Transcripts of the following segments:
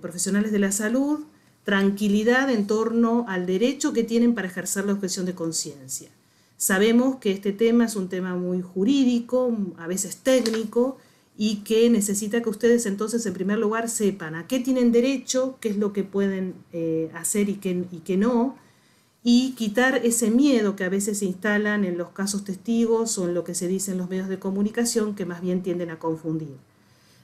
profesionales de la salud tranquilidad en torno al derecho que tienen para ejercer la objeción de conciencia. Sabemos que este tema es un tema muy jurídico, a veces técnico, y que necesita que ustedes entonces en primer lugar sepan a qué tienen derecho, qué es lo que pueden hacer y qué no, y quitar ese miedo que a veces se instalan en los casos testigos o en lo que se dice en los medios de comunicación, que más bien tienden a confundir.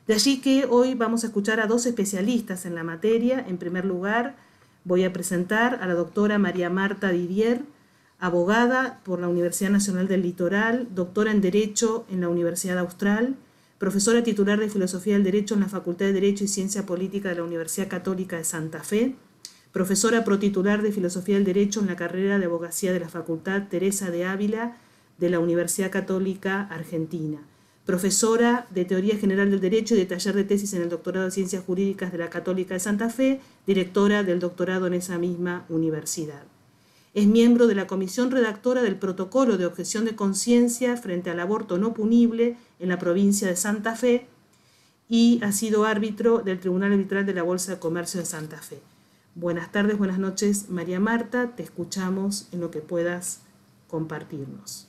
De allí que hoy vamos a escuchar a dos especialistas en la materia. En primer lugar, voy a presentar a la doctora María Marta Didier, abogada por la Universidad Nacional del Litoral, doctora en Derecho en la Universidad Austral, profesora titular de Filosofía del Derecho en la Facultad de Derecho y Ciencia Política de la Universidad Católica de Santa Fe, profesora protitular de Filosofía del Derecho en la carrera de Abogacía de la Facultad Teresa de Ávila de la Universidad Católica Argentina, profesora de Teoría General del Derecho y de Taller de Tesis en el Doctorado de Ciencias Jurídicas de la Católica de Santa Fe, directora del doctorado en esa misma universidad. Es miembro de la comisión redactora del Protocolo de Objeción de Conciencia frente al aborto no punible en la provincia de Santa Fe y ha sido árbitro del Tribunal Arbitral de la Bolsa de Comercio de Santa Fe. Buenas tardes, buenas noches, María Marta, te escuchamos en lo que puedas compartirnos.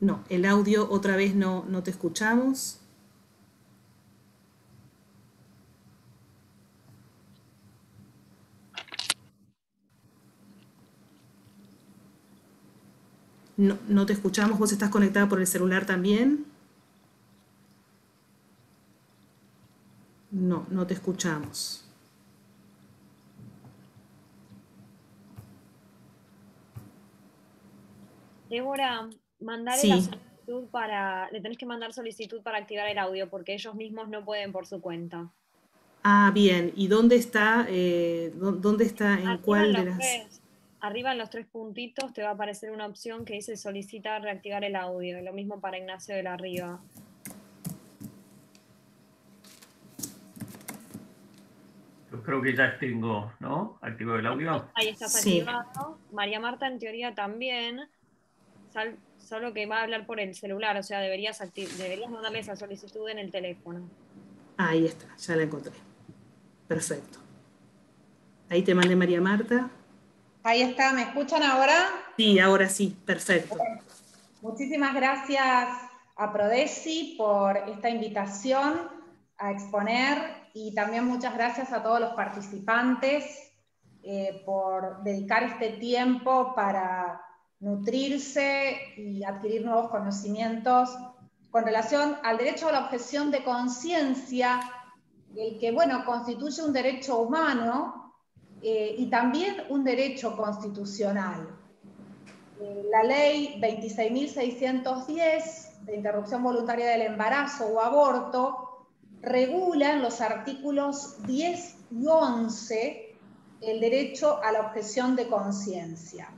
No, el audio otra vez no te escuchamos. No te escuchamos, ¿vos estás conectada por el celular también? No te escuchamos. Débora, mandale Sí. la solicitud le tenés que mandar solicitud para activar el audio, porque ellos mismos no pueden por su cuenta. Ah, bien. ¿Y dónde está? ¿Dónde está? ¿En cuál de las...? Arriba en los tres puntitos te va a aparecer una opción que dice solicita reactivar el audio. Lo mismo para Ignacio de la Riva. Yo creo que ya tengo, ¿no? Activado el audio. Ahí estás Sí. activado. María Marta en teoría también, solo que va a hablar por el celular, o sea, deberías mandarle esa solicitud en el teléfono. Ahí está, ya la encontré. Perfecto. Ahí te mandé, María Marta. Ahí está, ¿me escuchan ahora? Sí, ahora sí, perfecto. Bueno, muchísimas gracias a Prodesi por esta invitación a exponer y también muchas gracias a todos los participantes por dedicar este tiempo para nutrirse y adquirir nuevos conocimientos con relación al derecho a la objeción de conciencia, el que, bueno, constituye un derecho humano y también un derecho constitucional. La ley 26.610 de interrupción voluntaria del embarazo o aborto regula en los artículos 10 y 11 el derecho a la objeción de conciencia.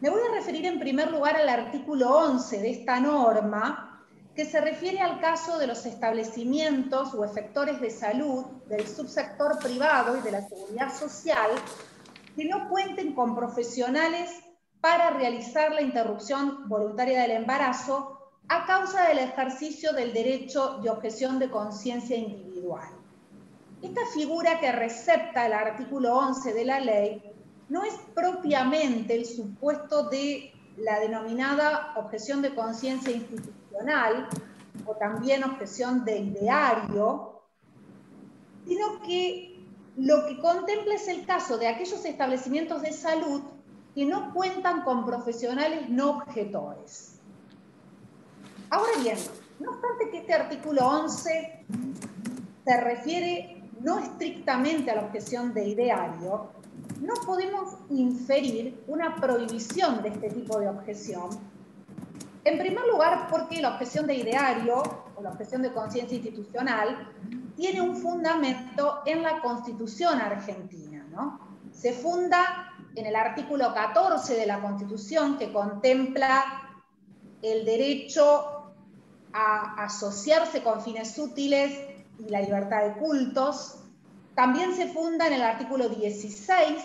Me voy a referir en primer lugar al artículo 11 de esta norma, que se refiere al caso de los establecimientos o efectores de salud del subsector privado y de la seguridad social que no cuenten con profesionales para realizar la interrupción voluntaria del embarazo a causa del ejercicio del derecho de objeción de conciencia individual. Esta figura que recepta el artículo 11 de la ley no es propiamente el supuesto de la denominada objeción de conciencia institucional o también objeción de ideario, sino que lo que contempla es el caso de aquellos establecimientos de salud que no cuentan con profesionales no objetores. Ahora bien, no obstante que este artículo 11 se refiere no estrictamente a la objeción de ideario, no podemos inferir una prohibición de este tipo de objeción. En primer lugar, porque la objeción de ideario o la objeción de conciencia institucional tiene un fundamento en la Constitución argentina, ¿no? Se funda en el artículo 14 de la Constitución, que contempla el derecho a asociarse con fines útiles y la libertad de cultos. También se funda en el artículo 16,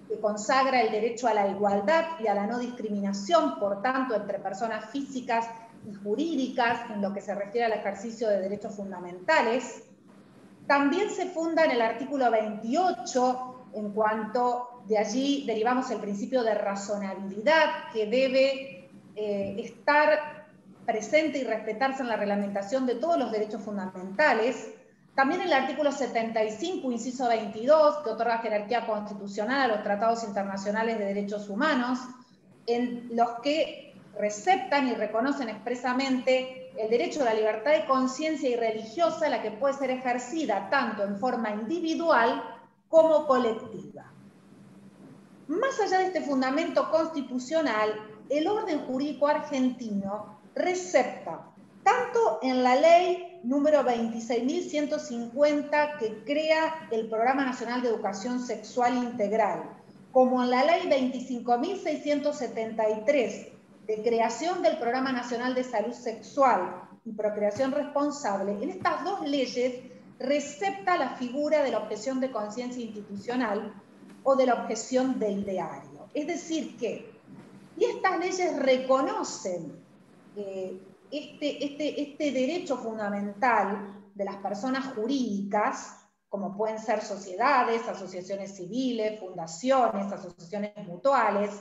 que consagra el derecho a la igualdad y a la no discriminación, por tanto, entre personas físicas y jurídicas en lo que se refiere al ejercicio de derechos fundamentales. También se funda en el artículo 28, en cuanto de allí derivamos el principio de razonabilidad que debe estar presente y respetarse en la reglamentación de todos los derechos fundamentales. También el artículo 75, inciso 22, que otorga jerarquía constitucional a los tratados internacionales de derechos humanos, en los que receptan y reconocen expresamente el derecho a la libertad de conciencia y religiosa, la que puede ser ejercida tanto en forma individual como colectiva. Más allá de este fundamento constitucional, el orden jurídico argentino recepta tanto en la ley número 26.150 que crea el Programa Nacional de Educación Sexual Integral, como en la ley 25.673 de creación del Programa Nacional de Salud Sexual y Procreación Responsable. En estas dos leyes recepta la figura de la objeción de conciencia institucional o de la objeción de ideario. Es decir que, y estas leyes reconocen este derecho fundamental de las personas jurídicas, como pueden ser sociedades, asociaciones civiles, fundaciones, asociaciones mutuales,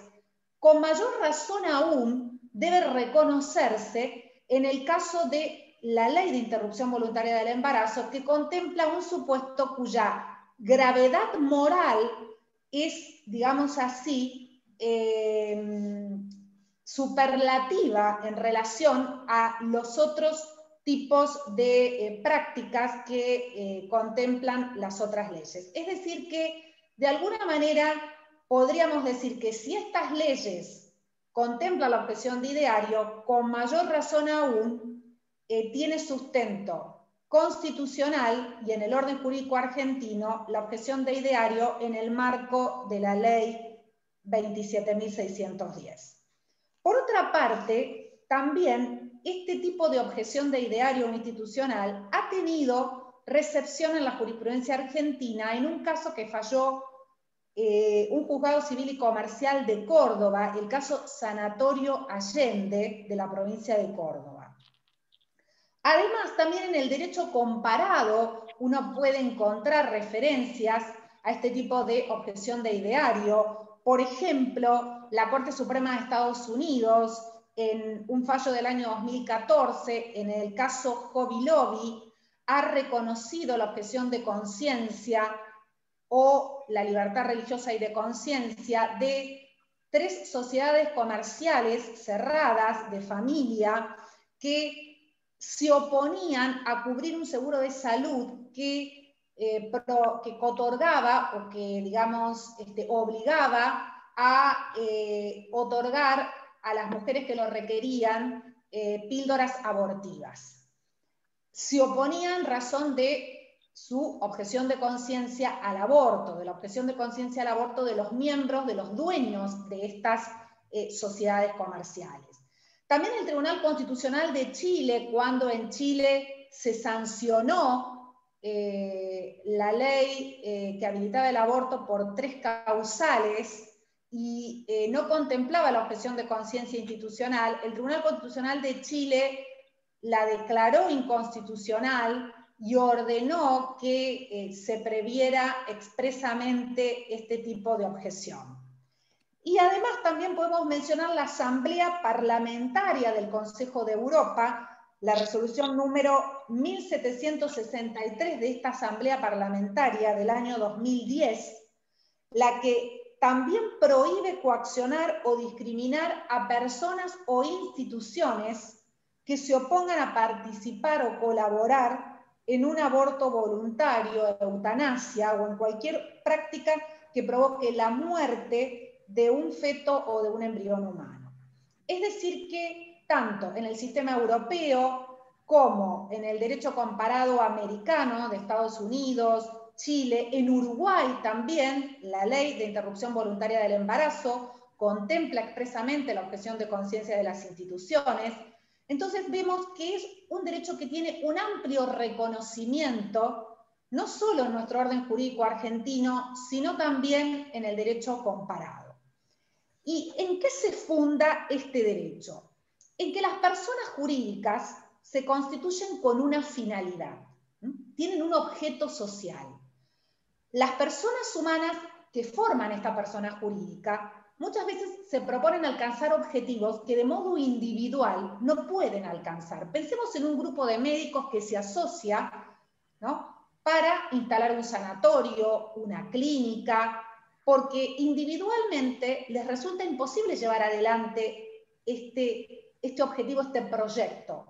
con mayor razón aún debe reconocerse en el caso de la Ley de Interrupción Voluntaria del Embarazo, que contempla un supuesto cuya gravedad moral es, digamos así, superlativa en relación a los otros tipos de prácticas que contemplan las otras leyes. Es decir que, de alguna manera, podríamos decir que si estas leyes contemplan la objeción de ideario, con mayor razón aún, tiene sustento constitucional y en el orden jurídico argentino la objeción de ideario en el marco de la ley 27.610. Por otra parte, también este tipo de objeción de ideario institucional ha tenido recepción en la jurisprudencia argentina en un caso que falló un juzgado civil y comercial de Córdoba, el caso Sanatorio Allende de la provincia de Córdoba. Además, también en el derecho comparado uno puede encontrar referencias a este tipo de objeción de ideario. Por ejemplo, la Corte Suprema de Estados Unidos, en un fallo del año 2014, en el caso Hobby Lobby, ha reconocido la objeción de conciencia o la libertad religiosa y de conciencia de 3 sociedades comerciales cerradas de familia que se oponían a cubrir un seguro de salud que otorgaba o que, digamos, obligaba a otorgar a las mujeres que lo requerían píldoras abortivas. Se oponían en razón de su objeción de conciencia al aborto, de la objeción de conciencia al aborto de los miembros, de los dueños de estas sociedades comerciales. También el Tribunal Constitucional de Chile, cuando en Chile se sancionó la ley que habilitaba el aborto por 3 causales y no contemplaba la objeción de conciencia institucional, el Tribunal Constitucional de Chile la declaró inconstitucional y ordenó que se previera expresamente este tipo de objeción. Y además también podemos mencionar la Asamblea Parlamentaria del Consejo de Europa, la resolución número 1763 de esta Asamblea Parlamentaria del año 2010, la que también prohíbe coaccionar o discriminar a personas o instituciones que se opongan a participar o colaborar en un aborto voluntario, eutanasia o en cualquier práctica que provoque la muerte de un feto o de un embrión humano. Es decir que tanto en el sistema europeo como en el derecho comparado americano de Estados Unidos, Chile, en Uruguay también la ley de interrupción voluntaria del embarazo contempla expresamente la objeción de conciencia de las instituciones. Entonces vemos que es un derecho que tiene un amplio reconocimiento no solo en nuestro orden jurídico argentino, sino también en el derecho comparado. ¿Y en qué se funda este derecho? en que las personas jurídicas se constituyen con una finalidad, tienen un objeto social. Las personas humanas que forman esta persona jurídica muchas veces se proponen alcanzar objetivos que de modo individual no pueden alcanzar. Pensemos en un grupo de médicos que se asocia, ¿no?, para instalar un sanatorio, una clínica, porque individualmente les resulta imposible llevar adelante este objetivo, este proyecto.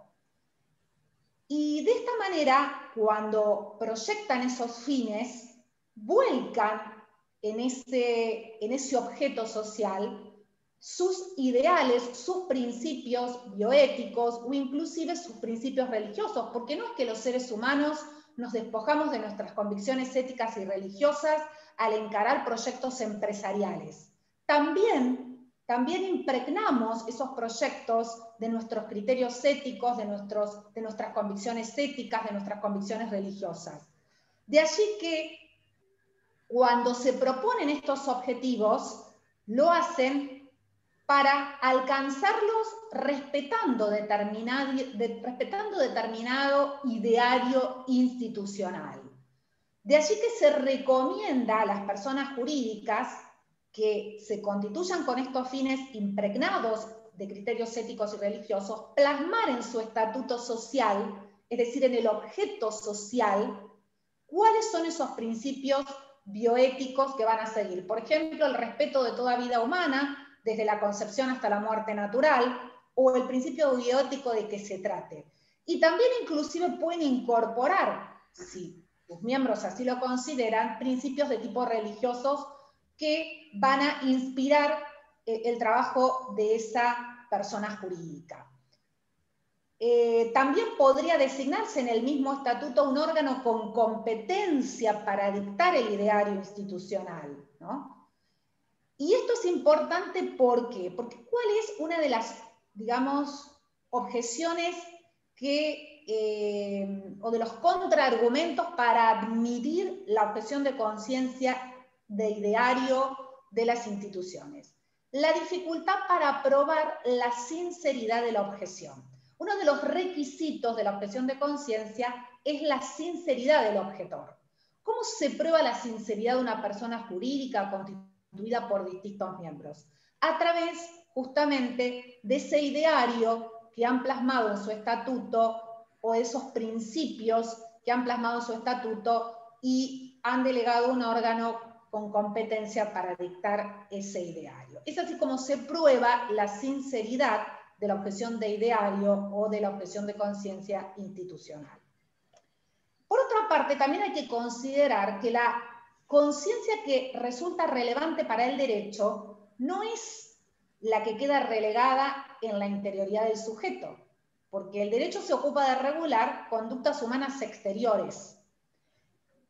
Y de esta manera, cuando proyectan esos fines, vuelcan en ese objeto social sus ideales, sus principios bioéticos o inclusive sus principios religiosos, porque no es que los seres humanos nos despojamos de nuestras convicciones éticas y religiosas al encarar proyectos empresariales. También impregnamos esos proyectos de nuestros criterios éticos, de nuestras convicciones éticas, de nuestras convicciones religiosas. De allí que cuando se proponen estos objetivos, lo hacen para alcanzarlos respetando determinado ideario institucional. De allí que se recomienda a las personas jurídicas que se constituyan con estos fines impregnados de criterios éticos y religiosos, plasmar en su estatuto social, es decir, en el objeto social, cuáles son esos principios bioéticos que van a seguir. Por ejemplo, el respeto de toda vida humana, desde la concepción hasta la muerte natural, o el principio bioético de que se trate. Y también inclusive pueden incorporar, si sus miembros así lo consideran, principios de tipo religiosos que van a inspirar el trabajo de esa persona jurídica. También podría designarse en el mismo estatuto un órgano con competencia para dictar el ideario institucional, ¿no? Y esto es importante ¿por qué? Porque ¿cuál es una de las, digamos, objeciones o de los contraargumentos para admitir la objeción de conciencia de ideario de las instituciones? La dificultad para probar la sinceridad de la objeción. Uno de los requisitos de la objeción de conciencia es la sinceridad del objetor. ¿Cómo se prueba la sinceridad de una persona jurídica constituida por distintos miembros? A través, justamente, de ese ideario que han plasmado en su estatuto o esos principios que han plasmado en su estatuto y han delegado un órgano con competencia para dictar ese ideario. Es así como se prueba la sinceridad de la objeción de ideario o de la objeción de conciencia institucional. Por otra parte, también hay que considerar que la conciencia que resulta relevante para el derecho no es la que queda relegada en la interioridad del sujeto, porque el derecho se ocupa de regular conductas humanas exteriores.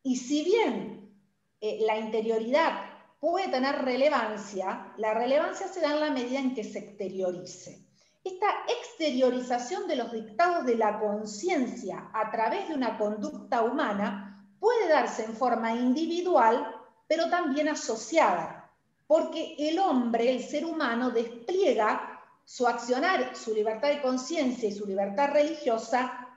Y si bien la interioridad puede tener relevancia, la relevancia se da en la medida en que se exteriorice. Esta exteriorización de los dictados de la conciencia a través de una conducta humana puede darse en forma individual, pero también asociada, porque el hombre, el ser humano, despliega su accionar, su libertad de conciencia y su libertad religiosa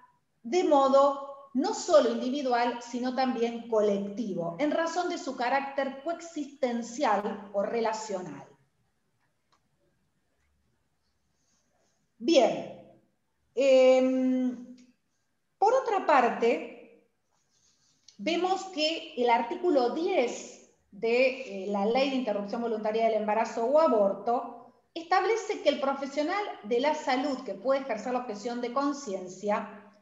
de modo no solo individual, sino también colectivo, en razón de su carácter coexistencial o relacional. Bien, por otra parte, vemos que el artículo 10 de la Ley de Interrupción Voluntaria del Embarazo o Aborto establece que el profesional de la salud que puede ejercer la objeción de conciencia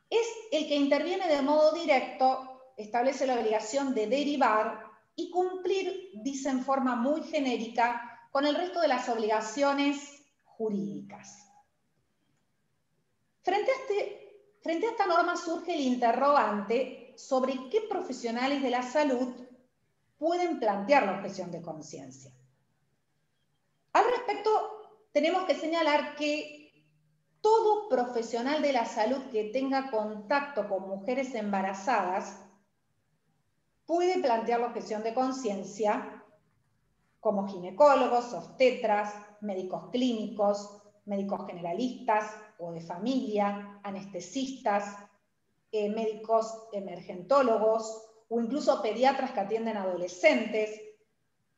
es el que interviene de modo directo, establece la obligación de derivar y cumplir, dice en forma muy genérica, con el resto de las obligaciones jurídicas. Frente a esta norma surge el interrogante sobre qué profesionales de la salud pueden plantear la objeción de conciencia. Al respecto, tenemos que señalar que todo profesional de la salud que tenga contacto con mujeres embarazadas puede plantear la objeción de conciencia, como ginecólogos, obstetras, médicos clínicos, médicos generalistas o de familia, anestesistas, médicos emergentólogos o incluso pediatras que atienden adolescentes,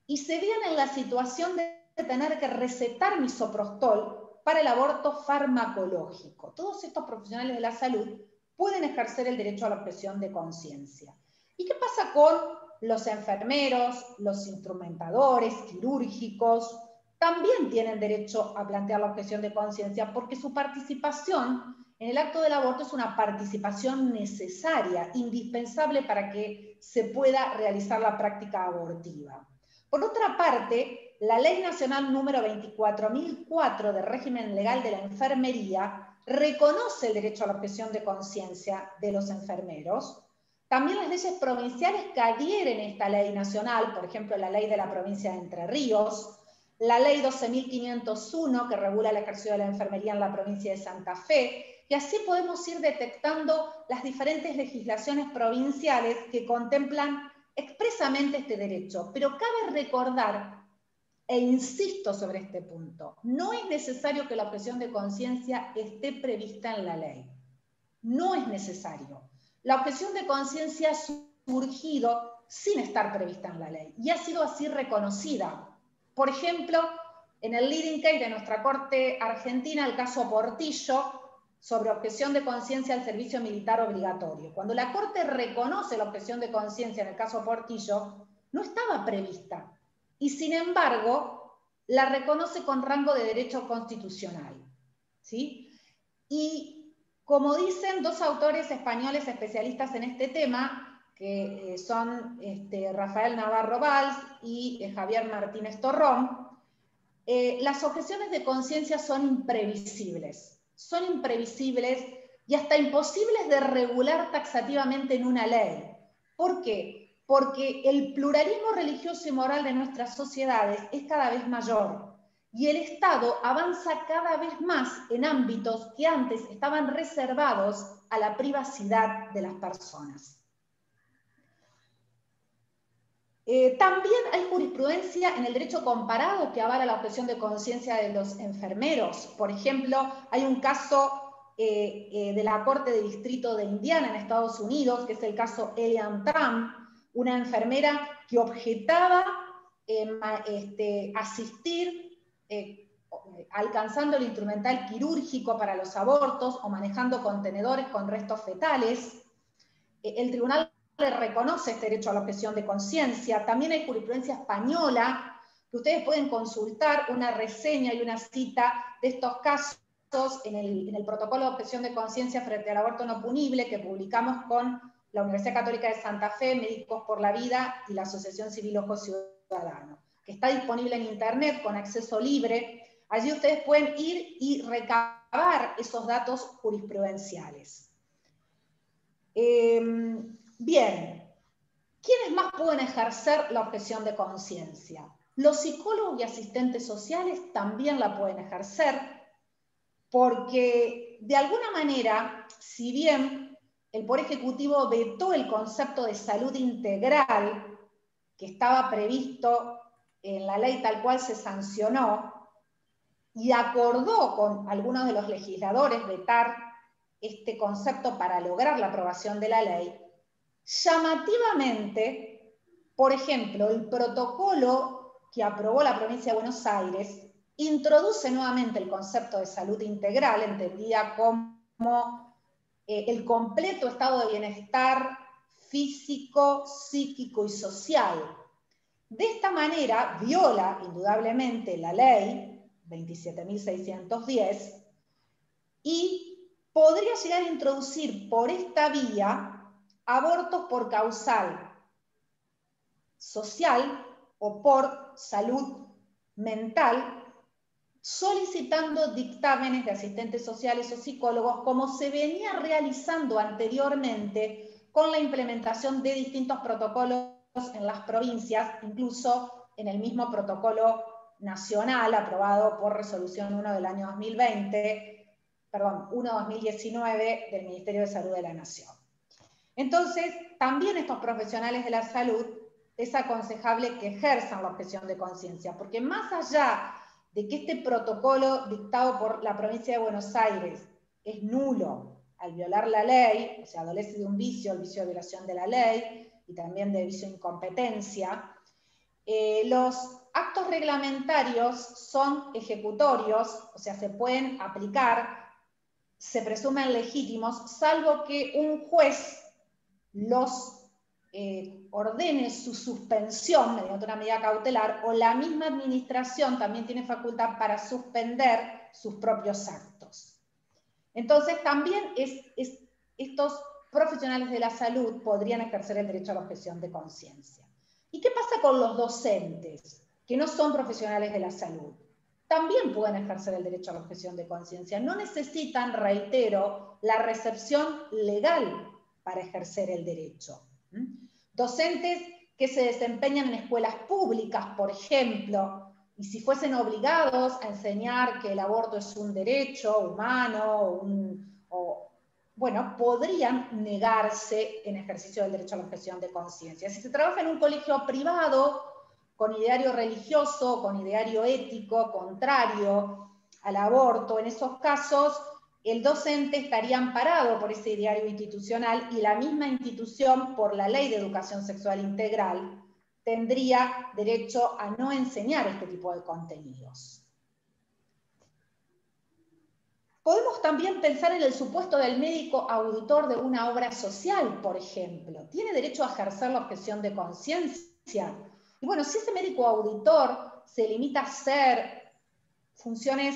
y se vean en la situación de tener que recetar misoprostol para el aborto farmacológico. Todos estos profesionales de la salud pueden ejercer el derecho a la objeción de conciencia. ¿Y qué pasa con los enfermeros, los instrumentadores quirúrgicos? También tienen derecho a plantear la objeción de conciencia porque su participación en el acto del aborto es una participación necesaria, indispensable para que se pueda realizar la práctica abortiva. Por otra parte, la Ley Nacional número 24.004 de régimen legal de la enfermería reconoce el derecho a la objeción de conciencia de los enfermeros. También las leyes provinciales que adhieren a esta ley nacional, por ejemplo, la ley de la provincia de Entre Ríos, la ley 12.501 que regula el ejercicio de la enfermería en la provincia de Santa Fe, y así podemos ir detectando las diferentes legislaciones provinciales que contemplan expresamente este derecho. Pero cabe recordar, e insisto sobre este punto, no es necesario que la objeción de conciencia esté prevista en la ley. No es necesario. La objeción de conciencia ha surgido sin estar prevista en la ley y ha sido así reconocida. Por ejemplo, en el leading case de nuestra Corte Argentina, el caso Portillo, sobre objeción de conciencia al servicio militar obligatorio. Cuando la Corte reconoce la objeción de conciencia en el caso Portillo, no estaba prevista y sin embargo la reconoce con rango de derecho constitucional, ¿sí? Y como dicen dos autores españoles especialistas en este tema, que son Rafael Navarro Valls y Javier Martínez Torrón, las objeciones de conciencia son imprevisibles y hasta imposibles de regular taxativamente en una ley. ¿Por qué? Porque el pluralismo religioso y moral de nuestras sociedades es cada vez mayor y el Estado avanza cada vez más en ámbitos que antes estaban reservados a la privacidad de las personas. También hay jurisprudencia en el derecho comparado que avala la objeción de conciencia de los enfermeros. Por ejemplo, hay un caso de la Corte de Distrito de Indiana en Estados Unidos, que es el caso Elian Trump, una enfermera que objetaba asistir alcanzando el instrumental quirúrgico para los abortos o manejando contenedores con restos fetales. El tribunal le reconoce este derecho a la objeción de conciencia. También hay jurisprudencia española, que ustedes pueden consultar una reseña y una cita de estos casos en el protocolo de objeción de conciencia frente al aborto no punible que publicamos con la Universidad Católica de Santa Fe, Médicos por la Vida y la Asociación Civil Ojo Ciudadano, que está disponible en internet con acceso libre. Allí ustedes pueden ir y recabar esos datos jurisprudenciales. Bien, ¿quiénes más pueden ejercer la objeción de conciencia? Los psicólogos y asistentes sociales también la pueden ejercer porque, de alguna manera, si bien el Poder Ejecutivo vetó el concepto de salud integral que estaba previsto en la ley tal cual se sancionó y acordó con algunos de los legisladores vetar este concepto para lograr la aprobación de la ley, llamativamente, por ejemplo, el protocolo que aprobó la provincia de Buenos Aires introduce nuevamente el concepto de salud integral, entendida como el completo estado de bienestar físico, psíquico y social. De esta manera viola indudablemente la ley 27.610 y podría llegar a introducir por esta vía abortos por causal social o por salud mental, solicitando dictámenes de asistentes sociales o psicólogos como se venía realizando anteriormente con la implementación de distintos protocolos en las provincias, incluso en el mismo protocolo nacional aprobado por resolución 1 del año 2020, perdón, 1/2019 del Ministerio de Salud de la Nación. Entonces, también estos profesionales de la salud es aconsejable que ejerzan la objeción de conciencia, porque más allá de que este protocolo dictado por la provincia de Buenos Aires es nulo al violar la ley, o sea, adolece de un vicio, el vicio de violación de la ley, y también de vicio de incompetencia, los actos reglamentarios son ejecutorios, o sea, se pueden aplicar, se presumen legítimos, salvo que un juez los ordene su suspensión mediante una medida cautelar, o la misma administración también tiene facultad para suspender sus propios actos. Entonces también estos profesionales de la salud podrían ejercer el derecho a la objeción de conciencia. ¿Y qué pasa con los docentes que no son profesionales de la salud? También pueden ejercer el derecho a la objeción de conciencia. No necesitan, reitero, la recepción legal para ejercer el derecho. Docentes que se desempeñan en escuelas públicas, por ejemplo, y si fuesen obligados a enseñar que el aborto es un derecho humano, bueno, podrían negarse en ejercicio del derecho a la objeción de conciencia. Si se trabaja en un colegio privado, con ideario religioso, con ideario ético, contrario al aborto, en esos casos, el docente estaría amparado por ese ideario institucional y la misma institución, por la Ley de Educación Sexual Integral, tendría derecho a no enseñar este tipo de contenidos. Podemos también pensar en el supuesto del médico auditor de una obra social, por ejemplo. ¿Tiene derecho a ejercer la objeción de conciencia? Y bueno, si ese médico auditor se limita a hacer funciones,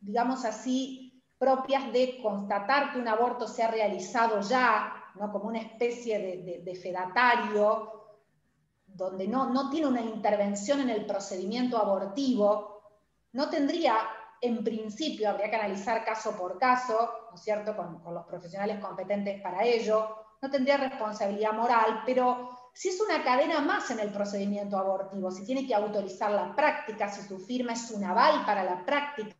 digamos así, propias de constatar que un aborto se ha realizado ya, ¿no? Como una especie de fedatario, donde no tiene una intervención en el procedimiento abortivo, no tendría, en principio, habría que analizar caso por caso, ¿no es cierto?, con los profesionales competentes para ello, no tendría responsabilidad moral, pero si es una cadena más en el procedimiento abortivo, si tiene que autorizar la práctica, si su firma es un aval para la práctica,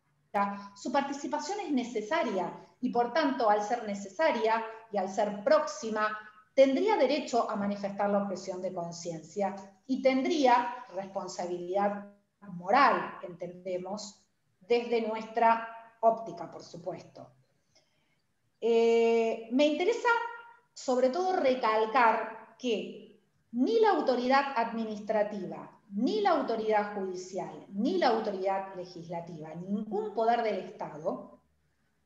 su participación es necesaria y por tanto, al ser necesaria y al ser próxima, tendría derecho a manifestar la objeción de conciencia y tendría responsabilidad moral, entendemos, desde nuestra óptica, por supuesto. Me interesa sobre todo recalcar que ni la autoridad administrativa, ni la autoridad judicial, ni la autoridad legislativa, ningún poder del Estado,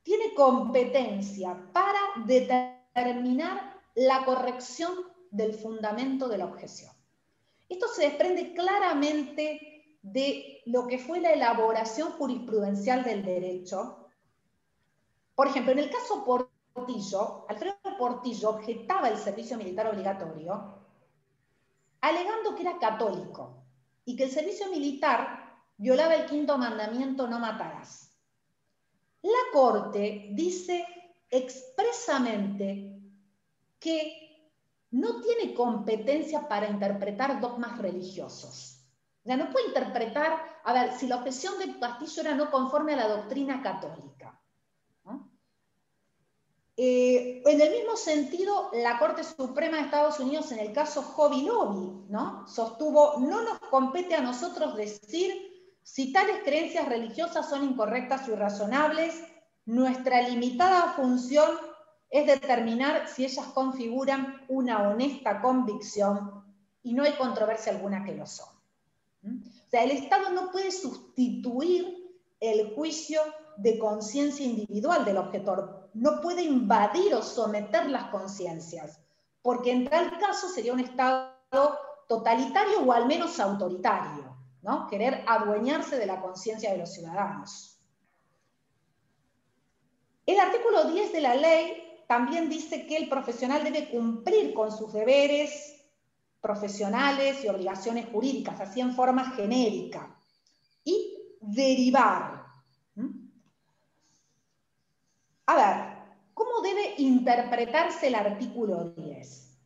tiene competencia para determinar la corrección del fundamento de la objeción. Esto se desprende claramente de lo que fue la elaboración jurisprudencial del derecho. Por ejemplo, en el caso Portillo, Alfredo Portillo objetaba el servicio militar obligatorio alegando que era católico y que el servicio militar violaba el 5º mandamiento, no matarás. La Corte dice expresamente que no tiene competencia para interpretar dogmas religiosos. O sea, no puede interpretar, a ver, si la objeción de Castillo era no conforme a la doctrina católica, ¿no? En el mismo sentido, la Corte Suprema de Estados Unidos, en el caso Hobby Lobby, ¿no?, sostuvo: no nos compete a nosotros decir si tales creencias religiosas son incorrectas o irrazonables, nuestra limitada función es determinar si ellas configuran una honesta convicción y no hay controversia alguna que lo son. O sea, el Estado no puede sustituir el juicio de conciencia individual del objetor, no puede invadir o someter las conciencias, porque en tal caso sería un Estado totalitario o al menos autoritario, ¿no?, querer adueñarse de la conciencia de los ciudadanos. El artículo 10 de la ley también dice que el profesional debe cumplir con sus deberes profesionales y obligaciones jurídicas, así en forma genérica, y derivar. A ver, ¿cómo debe interpretarse el artículo 10?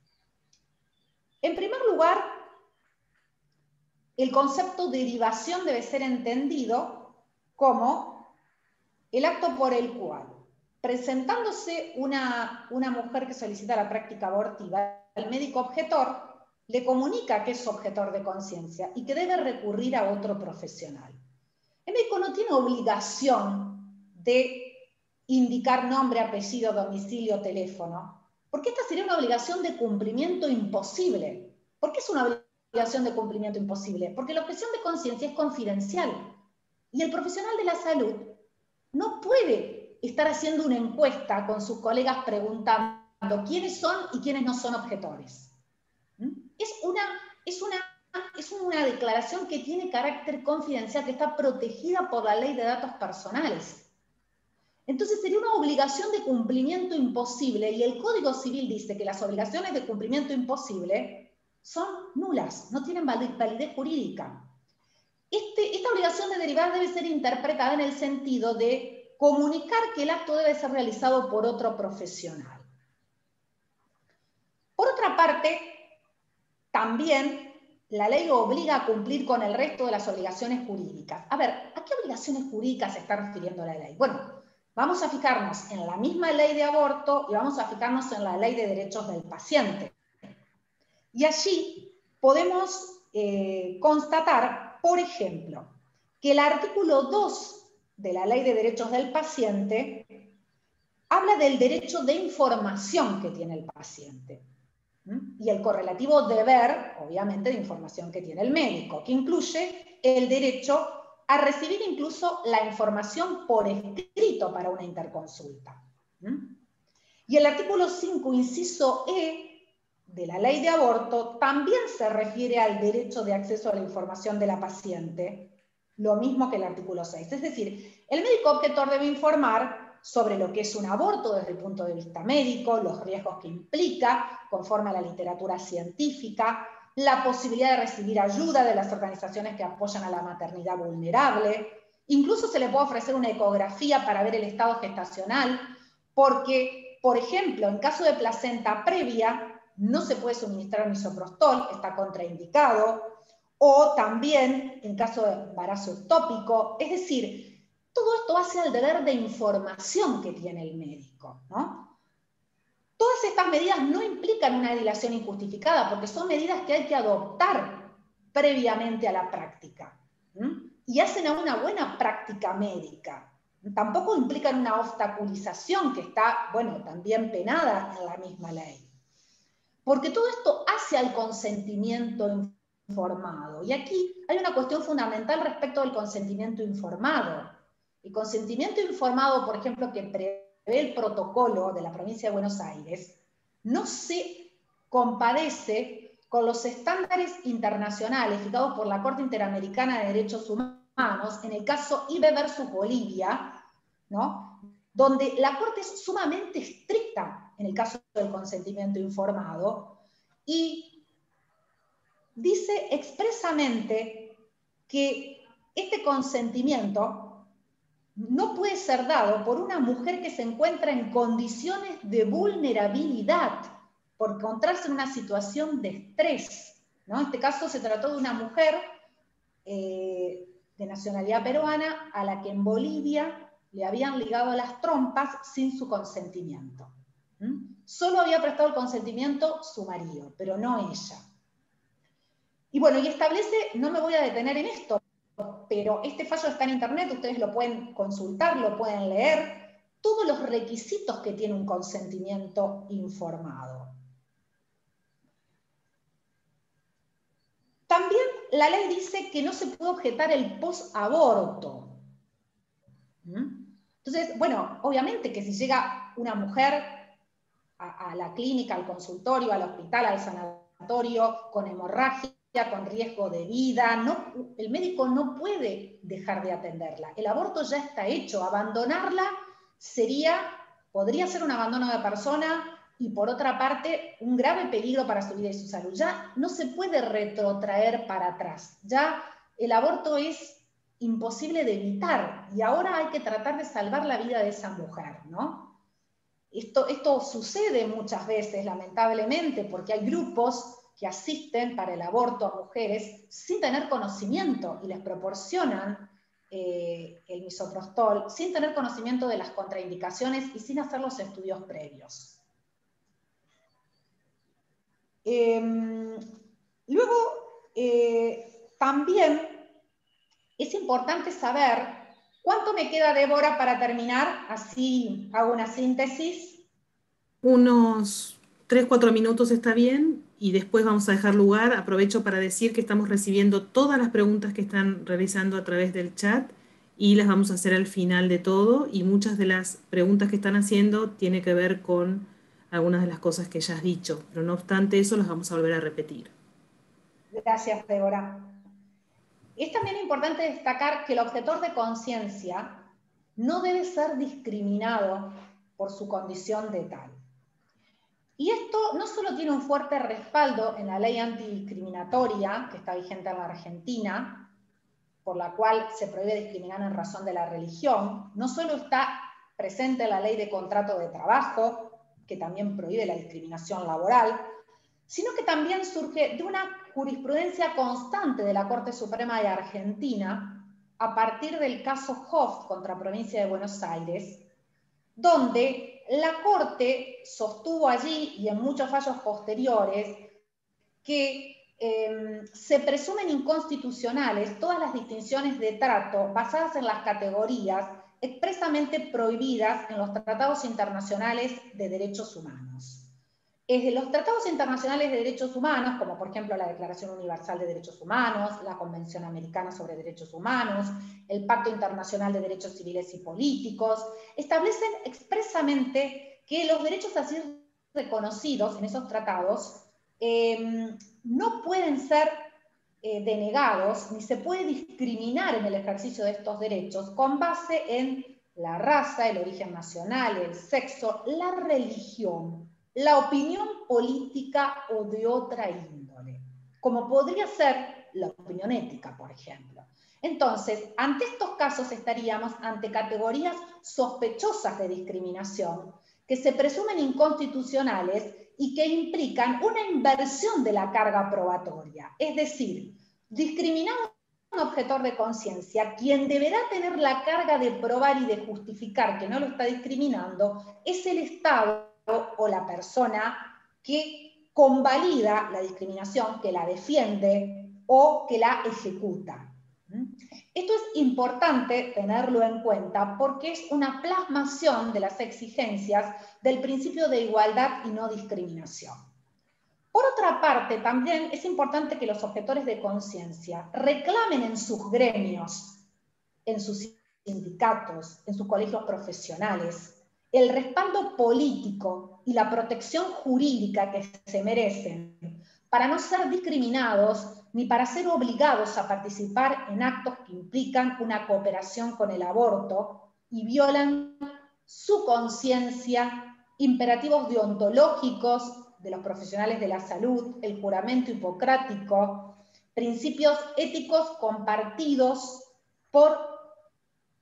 En primer lugar, el concepto derivación debe ser entendido como el acto por el cual, presentándose una mujer que solicita la práctica abortiva, el médico objetor le comunica que es objetor de conciencia y que debe recurrir a otro profesional. El médico no tiene obligación de indicar nombre, apellido, domicilio, teléfono, porque esta sería una obligación de cumplimiento imposible. ¿Por qué es una obligación de cumplimiento imposible? Porque la objeción de conciencia es confidencial y el profesional de la salud no puede estar haciendo una encuesta con sus colegas preguntando quiénes son y quiénes no son objetores. Es una declaración que tiene carácter confidencial, que está protegida por la Ley de Datos Personales. Entonces sería una obligación de cumplimiento imposible, y el Código Civil dice que las obligaciones de cumplimiento imposible son nulas, no tienen validez jurídica. Esta obligación de derivar debe ser interpretada en el sentido de comunicar que el acto debe ser realizado por otro profesional. Por otra parte, también la ley obliga a cumplir con el resto de las obligaciones jurídicas. A ver, ¿a qué obligaciones jurídicas se está refiriendo la ley? Bueno, vamos a fijarnos en la misma ley de aborto y vamos a fijarnos en la ley de derechos del paciente. Y allí podemos constatar, por ejemplo, que el artículo 2 de la ley de derechos del paciente habla del derecho de información que tiene el paciente y el correlativo deber, obviamente, de información que tiene el médico, que incluye el derecho a recibir incluso la información por escrito para una interconsulta. Y el artículo 5, inciso E, de la ley de aborto también se refiere al derecho de acceso a la información de la paciente, lo mismo que el artículo 6. Es decir, el médico objetor debe informar sobre lo que es un aborto desde el punto de vista médico, los riesgos que implica, conforme a la literatura científica, la posibilidad de recibir ayuda de las organizaciones que apoyan a la maternidad vulnerable. Incluso se le puede ofrecer una ecografía para ver el estado gestacional, porque, por ejemplo, en caso de placenta previa, no se puede suministrar misoprostol, está contraindicado, o también en caso de embarazo ectópico. Es decir, todo esto hace al deber de información que tiene el médico, ¿no? Todas estas medidas no implican una dilación injustificada, porque son medidas que hay que adoptar previamente a la práctica, y hacen a una buena práctica médica. Tampoco implican una obstaculización que está, bueno, también penada en la misma ley. Porque todo esto hace al consentimiento informado. Y aquí hay una cuestión fundamental respecto del consentimiento informado. El consentimiento informado, por ejemplo, que prevé el protocolo de la provincia de Buenos Aires, no se compadece con los estándares internacionales fijados por la Corte Interamericana de Derechos Humanos, en el caso IBE versus Bolivia, ¿no?, donde la Corte es sumamente estricta en el caso del consentimiento informado, y dice expresamente que este consentimiento no puede ser dado por una mujer que se encuentra en condiciones de vulnerabilidad, por encontrarse en una situación de estrés, ¿no? En este caso se trató de una mujer de nacionalidad peruana a la que en Bolivia le habían ligado las trompas sin su consentimiento. Solo había prestado el consentimiento su marido, pero no ella. Y bueno, y establece, no me voy a detener en esto, pero este fallo está en internet, ustedes lo pueden consultar, lo pueden leer, todos los requisitos que tiene un consentimiento informado. También la ley dice que no se puede objetar el posaborto. Entonces, bueno, obviamente que si llega una mujer a la clínica, al consultorio, al hospital, al sanatorio, con hemorragia, con riesgo de vida, el médico no puede dejar de atenderla. El aborto ya está hecho, abandonarla podría ser un abandono de persona y, por otra parte, un grave peligro para su vida y su salud. Ya no se puede retrotraer para atrás, ya el aborto es imposible de evitar, y ahora hay que tratar de salvar la vida de esa mujer, ¿no? Esto sucede muchas veces, lamentablemente, porque hay grupos que asisten para el aborto a mujeres sin tener conocimiento y les proporcionan el misoprostol sin tener conocimiento de las contraindicaciones y sin hacer los estudios previos. Luego, también es importante importante saber cuánto me queda, Débora, para terminar, así hago una síntesis. Unos 3-4 minutos está bien, y después vamos a dejar lugar. Aprovecho para decir que estamos recibiendo todas las preguntas que están realizando a través del chat y las vamos a hacer al final de todo, y muchas de las preguntas que están haciendo tienen que ver con algunas de las cosas que ya has dicho, pero no obstante eso las vamos a volver a repetir. Gracias, Débora. Es también importante destacar que el objetor de conciencia no debe ser discriminado por su condición de tal. Y esto no solo tiene un fuerte respaldo en la ley antidiscriminatoria que está vigente en la Argentina, por la cual se prohíbe discriminar en razón de la religión, no solo está presente en la ley de contrato de trabajo, que también prohíbe la discriminación laboral, sino que también surge de una jurisprudencia constante de la Corte Suprema de Argentina a partir del caso Hoff contra Provincia de Buenos Aires, donde la Corte sostuvo allí y en muchos fallos posteriores que se presumen inconstitucionales todas las distinciones de trato basadas en las categorías expresamente prohibidas en los tratados internacionales de derechos humanos. Los tratados internacionales de derechos humanos, como por ejemplo la Declaración Universal de Derechos Humanos, la Convención Americana sobre Derechos Humanos, el Pacto Internacional de Derechos Civiles y Políticos, establecen expresamente que los derechos así reconocidos en esos tratados no pueden ser denegados, ni se puede discriminar en el ejercicio de estos derechos con base en la raza, el origen nacional, el sexo, la religión, la opinión política o de otra índole, como podría ser la opinión ética, por ejemplo. Entonces, ante estos casos estaríamos ante categorías sospechosas de discriminación que se presumen inconstitucionales y que implican una inversión de la carga probatoria. Es decir, discriminamos a un objetor de conciencia, quien deberá tener la carga de probar y de justificar que no lo está discriminando, es el Estado o la persona que convalida la discriminación, que la defiende o que la ejecuta. Esto es importante tenerlo en cuenta porque es una plasmación de las exigencias del principio de igualdad y no discriminación. Por otra parte, también es importante que los objetores de conciencia reclamen en sus gremios, en sus sindicatos, en sus colegios profesionales, el respaldo político y la protección jurídica que se merecen para no ser discriminados ni para ser obligados a participar en actos que implican una cooperación con el aborto y violan su conciencia, imperativos deontológicos de los profesionales de la salud, el juramento hipocrático, principios éticos compartidos por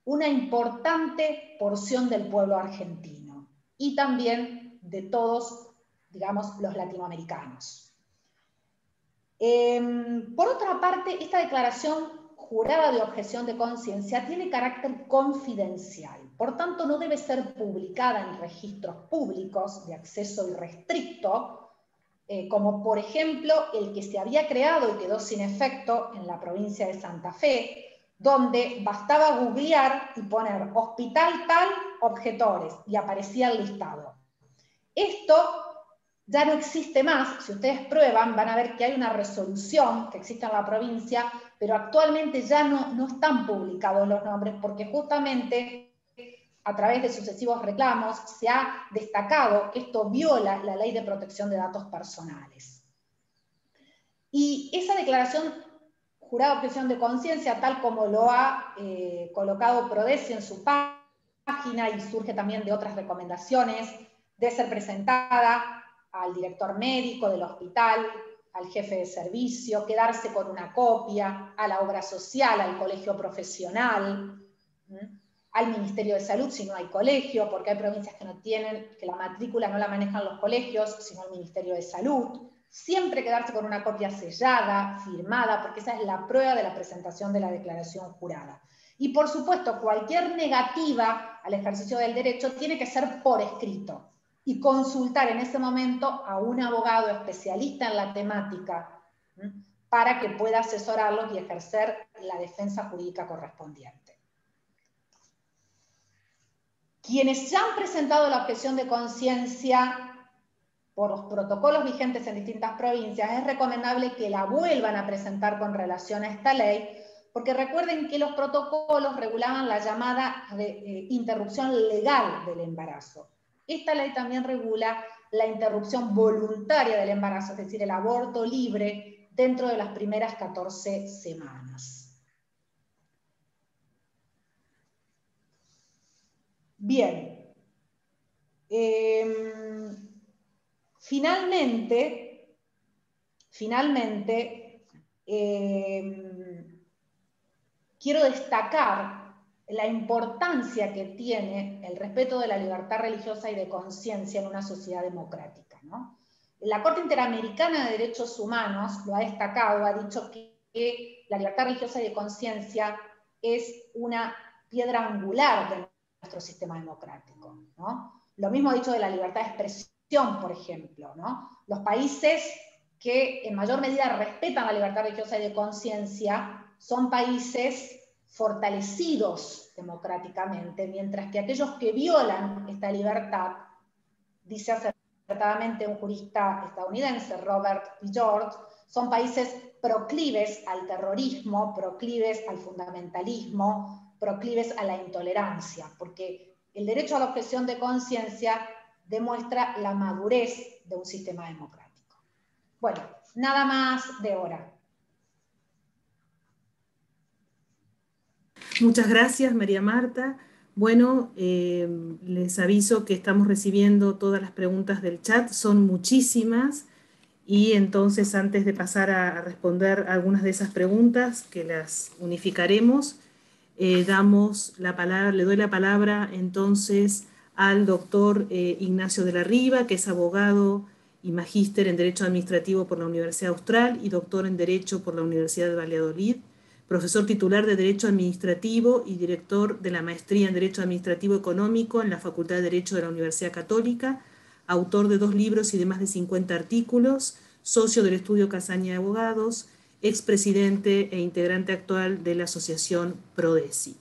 una importante porción del pueblo argentino y también de todos, digamos, los latinoamericanos. Por otra parte, esta declaración jurada de objeción de conciencia tiene carácter confidencial, por tanto no debe ser publicada en registros públicos de acceso irrestricto, como por ejemplo el que se había creado y quedó sin efecto en la provincia de Santa Fe, donde bastaba googlear y poner hospital tal, objetores, y aparecía el listado. Esto ya no existe más. Si ustedes prueban, van a ver que hay una resolución que existe en la provincia, pero actualmente ya no están publicados los nombres, porque justamente a través de sucesivos reclamos se ha destacado que esto viola la Ley de Protección de Datos Personales. Y esa declaración jurada de objeción de conciencia, tal como lo ha colocado Prodeci en su página y surge también de otras recomendaciones, debe ser presentada al director médico del hospital, al jefe de servicio, quedarse con una copia, a la obra social, al colegio profesional, al Ministerio de Salud si no hay colegio, porque hay provincias que no tienen, que la matrícula no la manejan los colegios, sino el Ministerio de Salud. Siempre quedarse con una copia sellada, firmada, porque esa es la prueba de la presentación de la declaración jurada. Y por supuesto, cualquier negativa al ejercicio del derecho tiene que ser por escrito y consultar en ese momento a un abogado especialista en la temática para que pueda asesorarlos y ejercer la defensa jurídica correspondiente. Quienes ya han presentado la objeción de conciencia por los protocolos vigentes en distintas provincias, es recomendable que la vuelvan a presentar con relación a esta ley, porque recuerden que los protocolos regulaban la llamada interrupción legal del embarazo. Esta ley también regula la interrupción voluntaria del embarazo, es decir, el aborto libre dentro de las primeras 14 semanas. Bien. Finalmente, quiero destacar la importancia que tiene el respeto de la libertad religiosa y de conciencia en una sociedad democrática, ¿no? La Corte Interamericana de Derechos Humanos lo ha destacado, ha dicho que la libertad religiosa y de conciencia es una piedra angular de nuestro sistema democrático, ¿no? Lo mismo ha dicho de la libertad de expresión, por ejemplo, ¿no? Los países que en mayor medida respetan la libertad religiosa y de conciencia son países fortalecidos democráticamente, mientras que aquellos que violan esta libertad, dice acertadamente un jurista estadounidense, Robert P. George, son países proclives al terrorismo, proclives al fundamentalismo, proclives a la intolerancia, porque el derecho a la objeción de conciencia demuestra la madurez de un sistema democrático. Bueno, nada más de hora. Muchas gracias, María Marta. Bueno, les aviso que estamos recibiendo todas las preguntas del chat, son muchísimas, y entonces antes de pasar a responder algunas de esas preguntas, que las unificaremos, damos la palabra, le doy la palabra entonces al doctor Ignacio de la Riva, que es abogado y magíster en Derecho Administrativo por la Universidad Austral y doctor en Derecho por la Universidad de Valladolid, profesor titular de Derecho Administrativo y director de la Maestría en Derecho Administrativo Económico en la Facultad de Derecho de la Universidad Católica, autor de 2 libros y de más de 50 artículos, socio del Estudio Casaña de Abogados, expresidente e integrante actual de la Asociación Prodeci.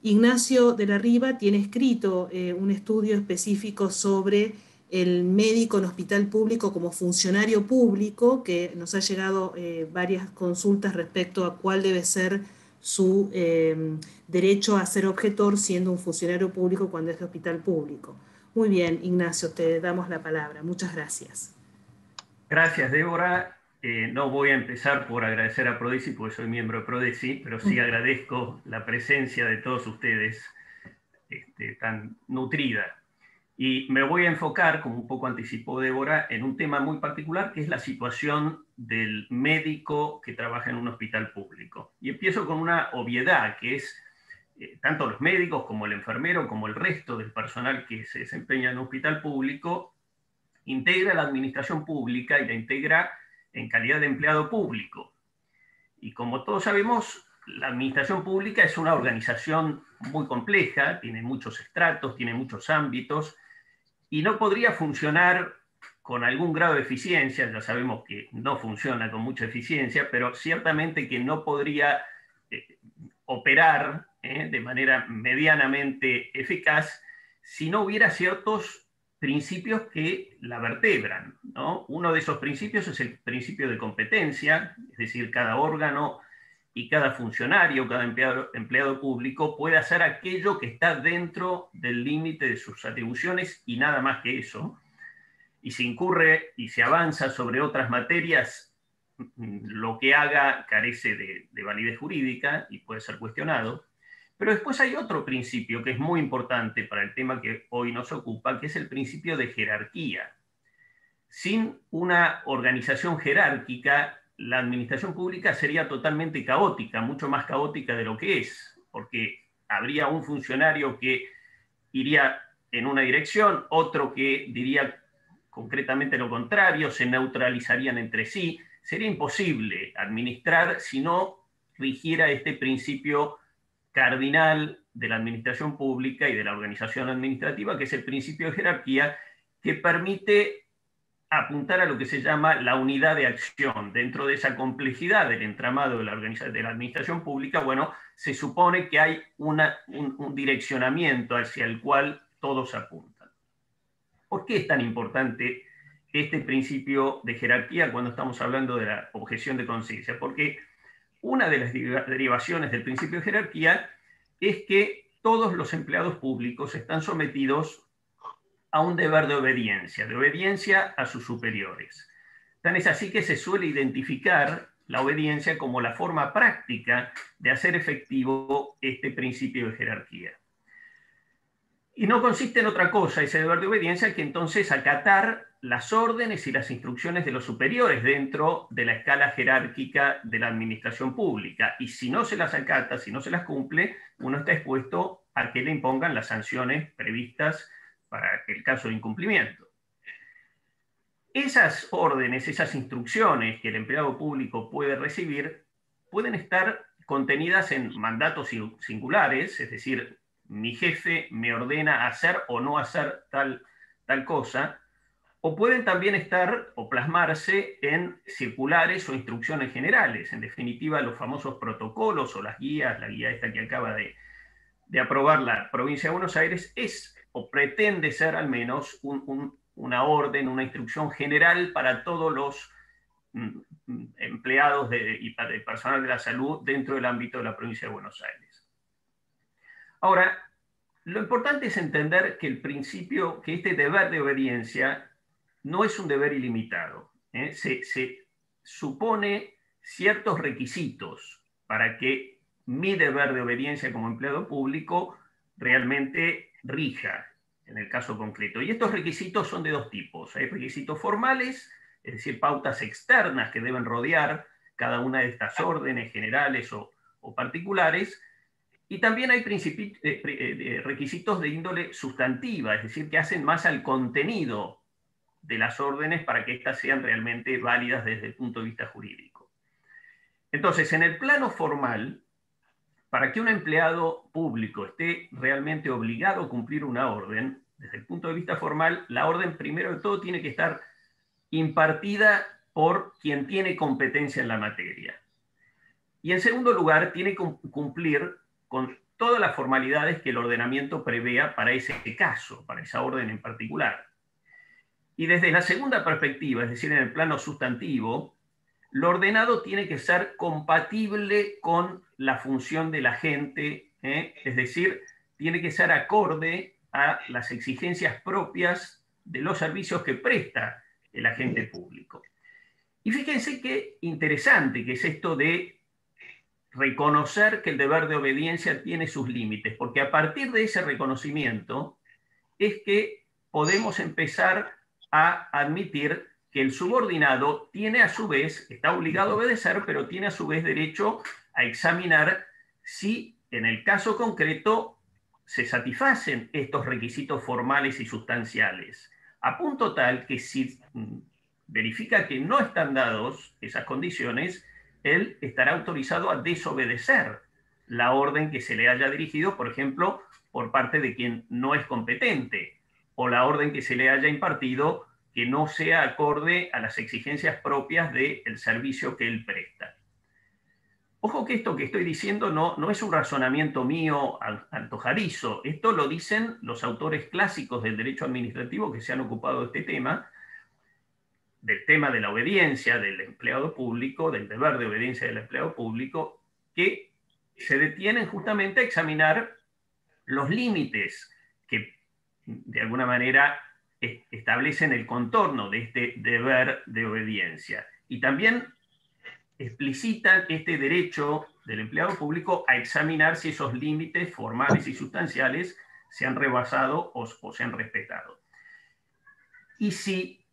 Ignacio de la Riva tiene escrito un estudio específico sobre el médico en hospital público como funcionario público, que nos ha llegado varias consultas respecto a cuál debe ser su derecho a ser objetor siendo un funcionario público cuando es de hospital público. Muy bien, Ignacio, te damos la palabra. Muchas gracias. Gracias, Débora. No voy a empezar por agradecer a Prodeci, porque soy miembro de Prodeci, pero sí agradezco la presencia de todos ustedes tan nutrida. Y me voy a enfocar, como un poco anticipó Débora, en un tema muy particular, que es la situación del médico que trabaja en un hospital público. Y empiezo con una obviedad, que es tanto los médicos como el enfermero, como el resto del personal que se desempeña en un hospital público, integra la administración pública y la integra en calidad de empleado público. Y como todos sabemos, la administración pública es una organización muy compleja, tiene muchos estratos, tiene muchos ámbitos, y no podría funcionar con algún grado de eficiencia. Ya sabemos que no funciona con mucha eficiencia, pero ciertamente que no podría operar de manera medianamente eficaz si no hubiera ciertos principios que la vertebran, ¿no? Uno de esos principios es el principio de competencia, es decir, cada órgano y cada funcionario, cada empleado público puede hacer aquello que está dentro del límite de sus atribuciones y nada más que eso. Y si incurre y se avanza sobre otras materias, lo que haga carece de validez jurídica y puede ser cuestionado. Pero después hay otro principio que es muy importante para el tema que hoy nos ocupa, que es el principio de jerarquía. Sin una organización jerárquica, la administración pública sería totalmente caótica, mucho más caótica de lo que es, porque habría un funcionario que iría en una dirección, otro que diría concretamente lo contrario, se neutralizarían entre sí. Sería imposible administrar si no rigiera este principio cardinal de la administración pública y de la organización administrativa, que es el principio de jerarquía, que permite apuntar a lo que se llama la unidad de acción. Dentro de esa complejidad del entramado de la administración pública, bueno, se supone que hay un direccionamiento hacia el cual todos apuntan. ¿Por qué es tan importante este principio de jerarquía cuando estamos hablando de la objeción de conciencia? Porque una de las derivaciones del principio de jerarquía es que todos los empleados públicos están sometidos a un deber de obediencia a sus superiores. Tan es así que se suele identificar la obediencia como la forma práctica de hacer efectivo este principio de jerarquía. Y no consiste en otra cosa ese deber de obediencia que entonces acatar las órdenes y las instrucciones de los superiores dentro de la escala jerárquica de la administración pública. Y si no se las acata, si no se las cumple, uno está expuesto a que le impongan las sanciones previstas para el caso de incumplimiento. Esas órdenes, esas instrucciones que el empleado público puede recibir, pueden estar contenidas en mandatos singulares, es decir, mi jefe me ordena hacer o no hacer tal cosa, o pueden también estar o plasmarse en circulares o instrucciones generales, en definitiva los famosos protocolos o las guías, la guía esta que acaba de aprobar la provincia de Buenos Aires, es o pretende ser al menos una orden, una instrucción general para todos los empleados y para el personal de la salud dentro del ámbito de la provincia de Buenos Aires. Ahora, lo importante es entender que el principio, que este deber de obediencia no es un deber ilimitado. Se supone ciertos requisitos para que mi deber de obediencia como empleado público realmente rija en el caso concreto. Y estos requisitos son de dos tipos. Hay requisitos formales, es decir, pautas externas que deben rodear cada una de estas órdenes generales o particulares, y también hay requisitos de índole sustantiva, es decir, que hacen más al contenido de las órdenes para que éstas sean realmente válidas desde el punto de vista jurídico. Entonces, en el plano formal, para que un empleado público esté realmente obligado a cumplir una orden, desde el punto de vista formal, la orden primero de todo tiene que estar impartida por quien tiene competencia en la materia. Y en segundo lugar, tiene que cumplir con todas las formalidades que el ordenamiento prevea para ese caso, para esa orden en particular. Y desde la segunda perspectiva, es decir, en el plano sustantivo, lo ordenado tiene que ser compatible con la función del agente, es decir, tiene que ser acorde a las exigencias propias de los servicios que presta el agente público. Y fíjense qué interesante que es esto de reconocer que el deber de obediencia tiene sus límites, porque a partir de ese reconocimiento es que podemos empezar a admitir que el subordinado tiene a su vez, está obligado a obedecer, pero tiene a su vez derecho a examinar si en el caso concreto se satisfacen estos requisitos formales y sustanciales, a punto tal que si verifica que no están dados esas condiciones, él estará autorizado a desobedecer la orden que se le haya dirigido, por ejemplo, por parte de quien no es competente, o la orden que se le haya impartido que no sea acorde a las exigencias propias del servicio que él presta. Ojo que esto que estoy diciendo no es un razonamiento mío antojadizo, esto lo dicen los autores clásicos del derecho administrativo que se han ocupado de este tema, del tema de la obediencia del empleado público, del deber de obediencia del empleado público, que se detienen justamente a examinar los límites que de alguna manera establecen el contorno de este deber de obediencia. Y también explicitan este derecho del empleado público a examinar si esos límites formales y sustanciales se han rebasado o se han respetado. Y si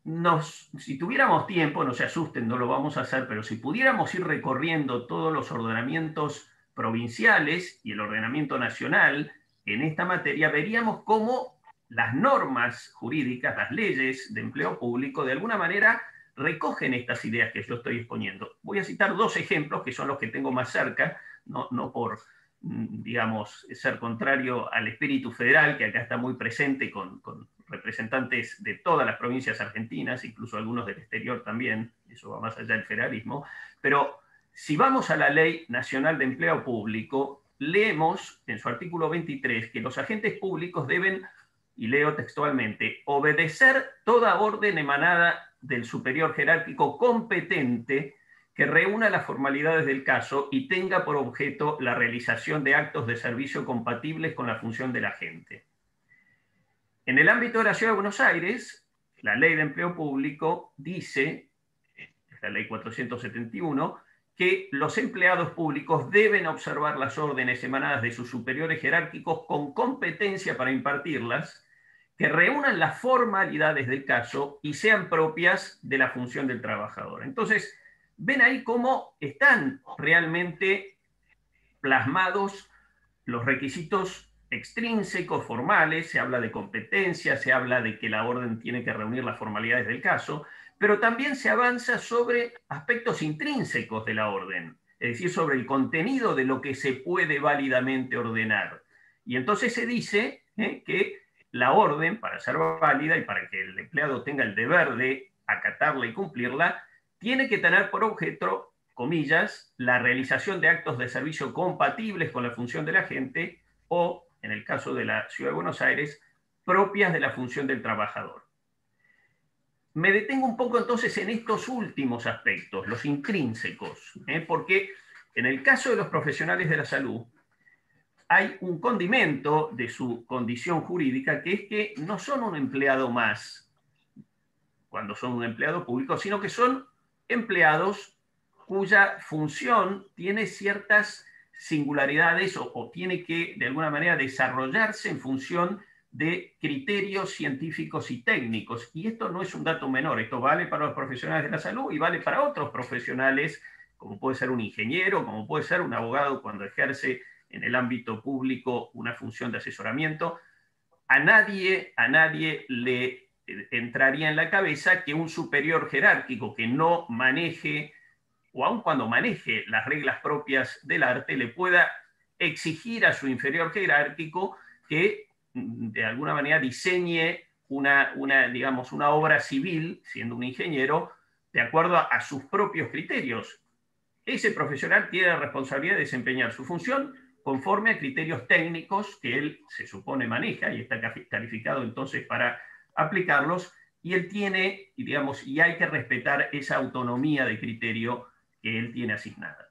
tuviéramos tiempo, no se asusten, no lo vamos a hacer, pero si pudiéramos ir recorriendo todos los ordenamientos provinciales y el ordenamiento nacional en esta materia, veríamos cómo las normas jurídicas, las leyes de empleo público, de alguna manera recogen estas ideas que yo estoy exponiendo. Voy a citar dos ejemplos que son los que tengo más cerca, no por, digamos, ser contrario al espíritu federal, que acá está muy presente con representantes de todas las provincias argentinas, incluso algunos del exterior también, eso va más allá del federalismo, pero si vamos a la Ley Nacional de Empleo Público, leemos en su artículo 23 que los agentes públicos deben, y leo textualmente, obedecer toda orden emanada del superior jerárquico competente que reúna las formalidades del caso y tenga por objeto la realización de actos de servicio compatibles con la función del agente. En el ámbito de la Ciudad de Buenos Aires, la Ley de Empleo Público dice, la Ley 471, que los empleados públicos deben observar las órdenes emanadas de sus superiores jerárquicos con competencia para impartirlas, que reúnan las formalidades del caso y sean propias de la función del trabajador. Entonces, ven ahí cómo están realmente plasmados los requisitos extrínsecos, formales, se habla de competencia, se habla de que la orden tiene que reunir las formalidades del caso, pero también se avanza sobre aspectos intrínsecos de la orden, es decir, sobre el contenido de lo que se puede válidamente ordenar. Y entonces se dice que la orden, para ser válida y para que el empleado tenga el deber de acatarla y cumplirla, tiene que tener por objeto, comillas, la realización de actos de servicio compatibles con la función del agente o, en el caso de la Ciudad de Buenos Aires, propias de la función del trabajador. Me detengo un poco entonces en estos últimos aspectos, los intrínsecos, porque en el caso de los profesionales de la salud hay un condimento de su condición jurídica, que es que no son un empleado más cuando son un empleado público, sino que son empleados cuya función tiene ciertas singularidades o tiene que, de alguna manera, desarrollarse en función de criterios científicos y técnicos. Y esto no es un dato menor, esto vale para los profesionales de la salud y vale para otros profesionales, como puede ser un ingeniero, como puede ser un abogado cuando ejerce en el ámbito público una función de asesoramiento. A nadie le entraría en la cabeza que un superior jerárquico que no maneje, o aun cuando maneje las reglas propias del arte, le pueda exigir a su inferior jerárquico que de alguna manera diseñe digamos, una obra civil, siendo un ingeniero, de acuerdo a sus propios criterios. Ese profesional tiene la responsabilidad de desempeñar su función conforme a criterios técnicos que él se supone maneja y está calificado entonces para aplicarlos, y él tiene, digamos, y hay que respetar esa autonomía de criterio que él tiene asignada.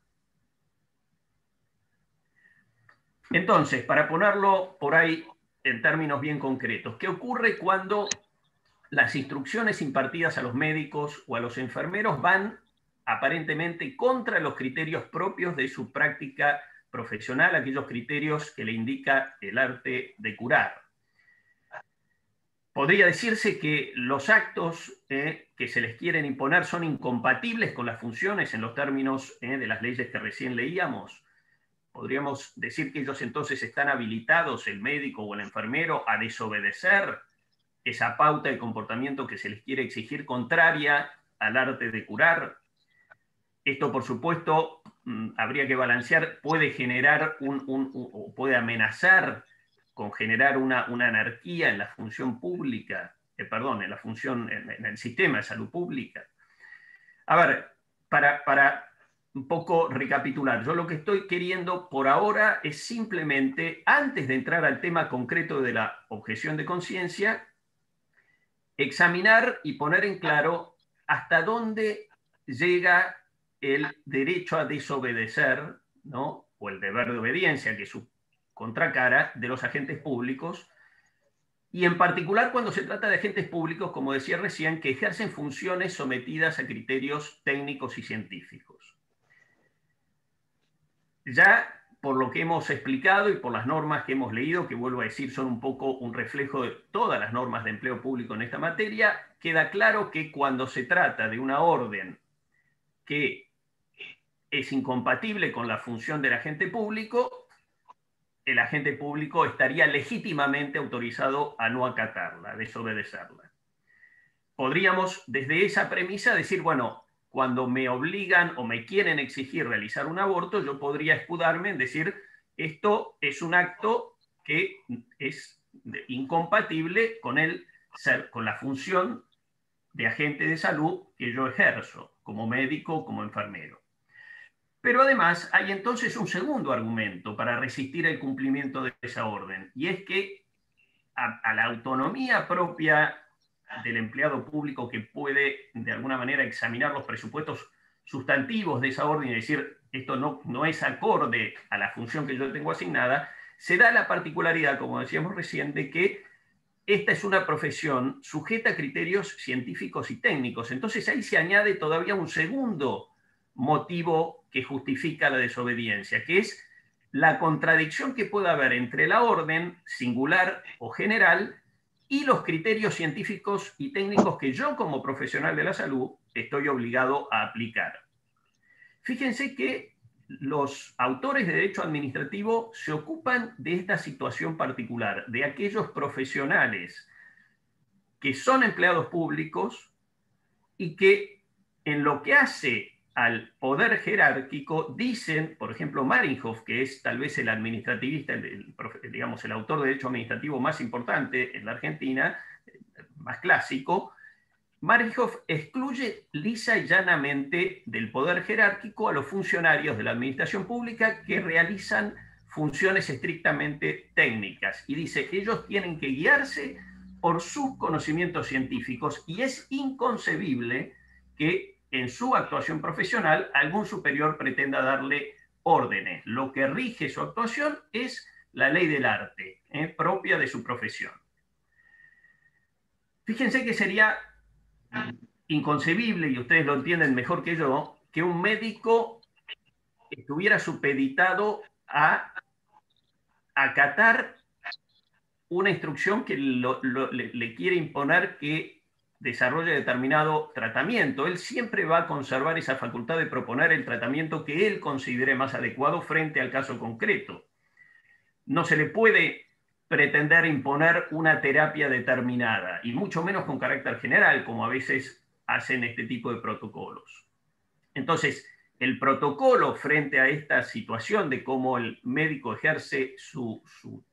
Entonces, para ponerlo por ahí en términos bien concretos, ¿qué ocurre cuando las instrucciones impartidas a los médicos o a los enfermeros van aparentemente contra los criterios propios de su práctica profesional, aquellos criterios que le indica el arte de curar? Podría decirse que los actos que se les quieren imponer son incompatibles con las funciones en los términos de las leyes que recién leíamos. Podríamos decir que ellos entonces están habilitados, el médico o el enfermero, a desobedecer esa pauta de comportamiento que se les quiere exigir contraria al arte de curar. Esto, por supuesto, habría que balancear, puede generar o puede amenazar con generar una anarquía en la función pública, en el sistema de salud pública. A ver, para un poco recapitular, yo lo que estoy queriendo por ahora es simplemente, antes de entrar al tema concreto de la objeción de conciencia, examinar y poner en claro hasta dónde llega el derecho a desobedecer, ¿no?, o el deber de obediencia, que es su contracara, de los agentes públicos, y en particular cuando se trata de agentes públicos, como decía recién, que ejercen funciones sometidas a criterios técnicos y científicos. Ya por lo que hemos explicado y por las normas que hemos leído, que vuelvo a decir son un poco un reflejo de todas las normas de empleo público en esta materia, queda claro que cuando se trata de una orden que es incompatible con la función del agente público, el agente público estaría legítimamente autorizado a no acatarla, a desobedecerla. Podríamos desde esa premisa decir, bueno, cuando me obligan o me quieren exigir realizar un aborto, yo podría escudarme en decir, esto es un acto que es incompatible con el con la función de agente de salud que yo ejerzo como médico, como enfermero. Pero además hay entonces un segundo argumento para resistir el cumplimiento de esa orden, y es que a la autonomía propia del empleado público, que puede de alguna manera examinar los presupuestos sustantivos de esa orden y decir esto no es acorde a la función que yo tengo asignada, se da la particularidad, como decíamos recién, de que esta es una profesión sujeta a criterios científicos y técnicos. Entonces ahí se añade todavía un segundo motivo que justifica la desobediencia, que es la contradicción que puede haber entre la orden singular o general y los criterios científicos y técnicos que yo, como profesional de la salud, estoy obligado a aplicar. Fíjense que los autores de derecho administrativo se ocupan de esta situación particular, de aquellos profesionales que son empleados públicos y que en lo que hace al poder jerárquico dicen, por ejemplo, Marinhoff, que es tal vez el administrativista, digamos, el autor de derecho administrativo más importante en la Argentina, más clásico, Marinhoff excluye lisa y llanamente del poder jerárquico a los funcionarios de la administración pública que realizan funciones estrictamente técnicas. Y dice que ellos tienen que guiarse por sus conocimientos científicos y es inconcebible que en su actuación profesional algún superior pretenda darle órdenes. Lo que rige su actuación es la ley del arte, propia de su profesión. Fíjense que sería inconcebible, y ustedes lo entienden mejor que yo, que un médico estuviera supeditado a acatar una instrucción que le quiere imponer que desarrolle determinado tratamiento. Él siempre va a conservar esa facultad de proponer el tratamiento que él considere más adecuado frente al caso concreto. No se le puede pretender imponer una terapia determinada, y mucho menos con carácter general, como a veces hacen este tipo de protocolos. Entonces, el protocolo frente a esta situación de cómo el médico ejerce su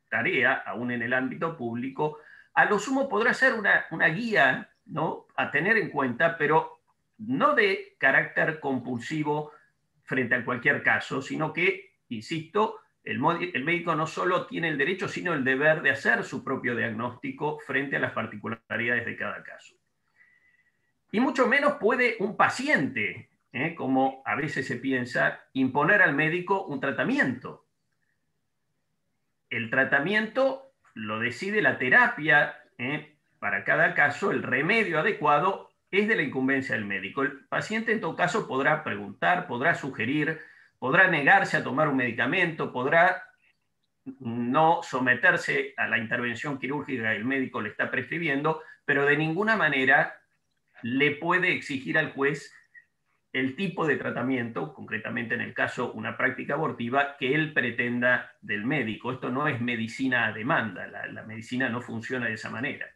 tarea, aún en el ámbito público, a lo sumo podrá ser una guía, ¿no?, a tener en cuenta, pero no de carácter compulsivo frente a cualquier caso, sino que, insisto, el médico no solo tiene el derecho, sino el deber de hacer su propio diagnóstico frente a las particularidades de cada caso. Y mucho menos puede un paciente, como a veces se piensa, imponer al médico un tratamiento. El tratamiento lo decide la terapia, para cada caso, el remedio adecuado es de la incumbencia del médico. El paciente en todo caso podrá preguntar, podrá sugerir, podrá negarse a tomar un medicamento, podrá no someterse a la intervención quirúrgica que el médico le está prescribiendo, pero de ninguna manera le puede exigir al juez el tipo de tratamiento, concretamente en el caso una práctica abortiva, que él pretenda del médico. Esto no es medicina a demanda, la medicina no funciona de esa manera.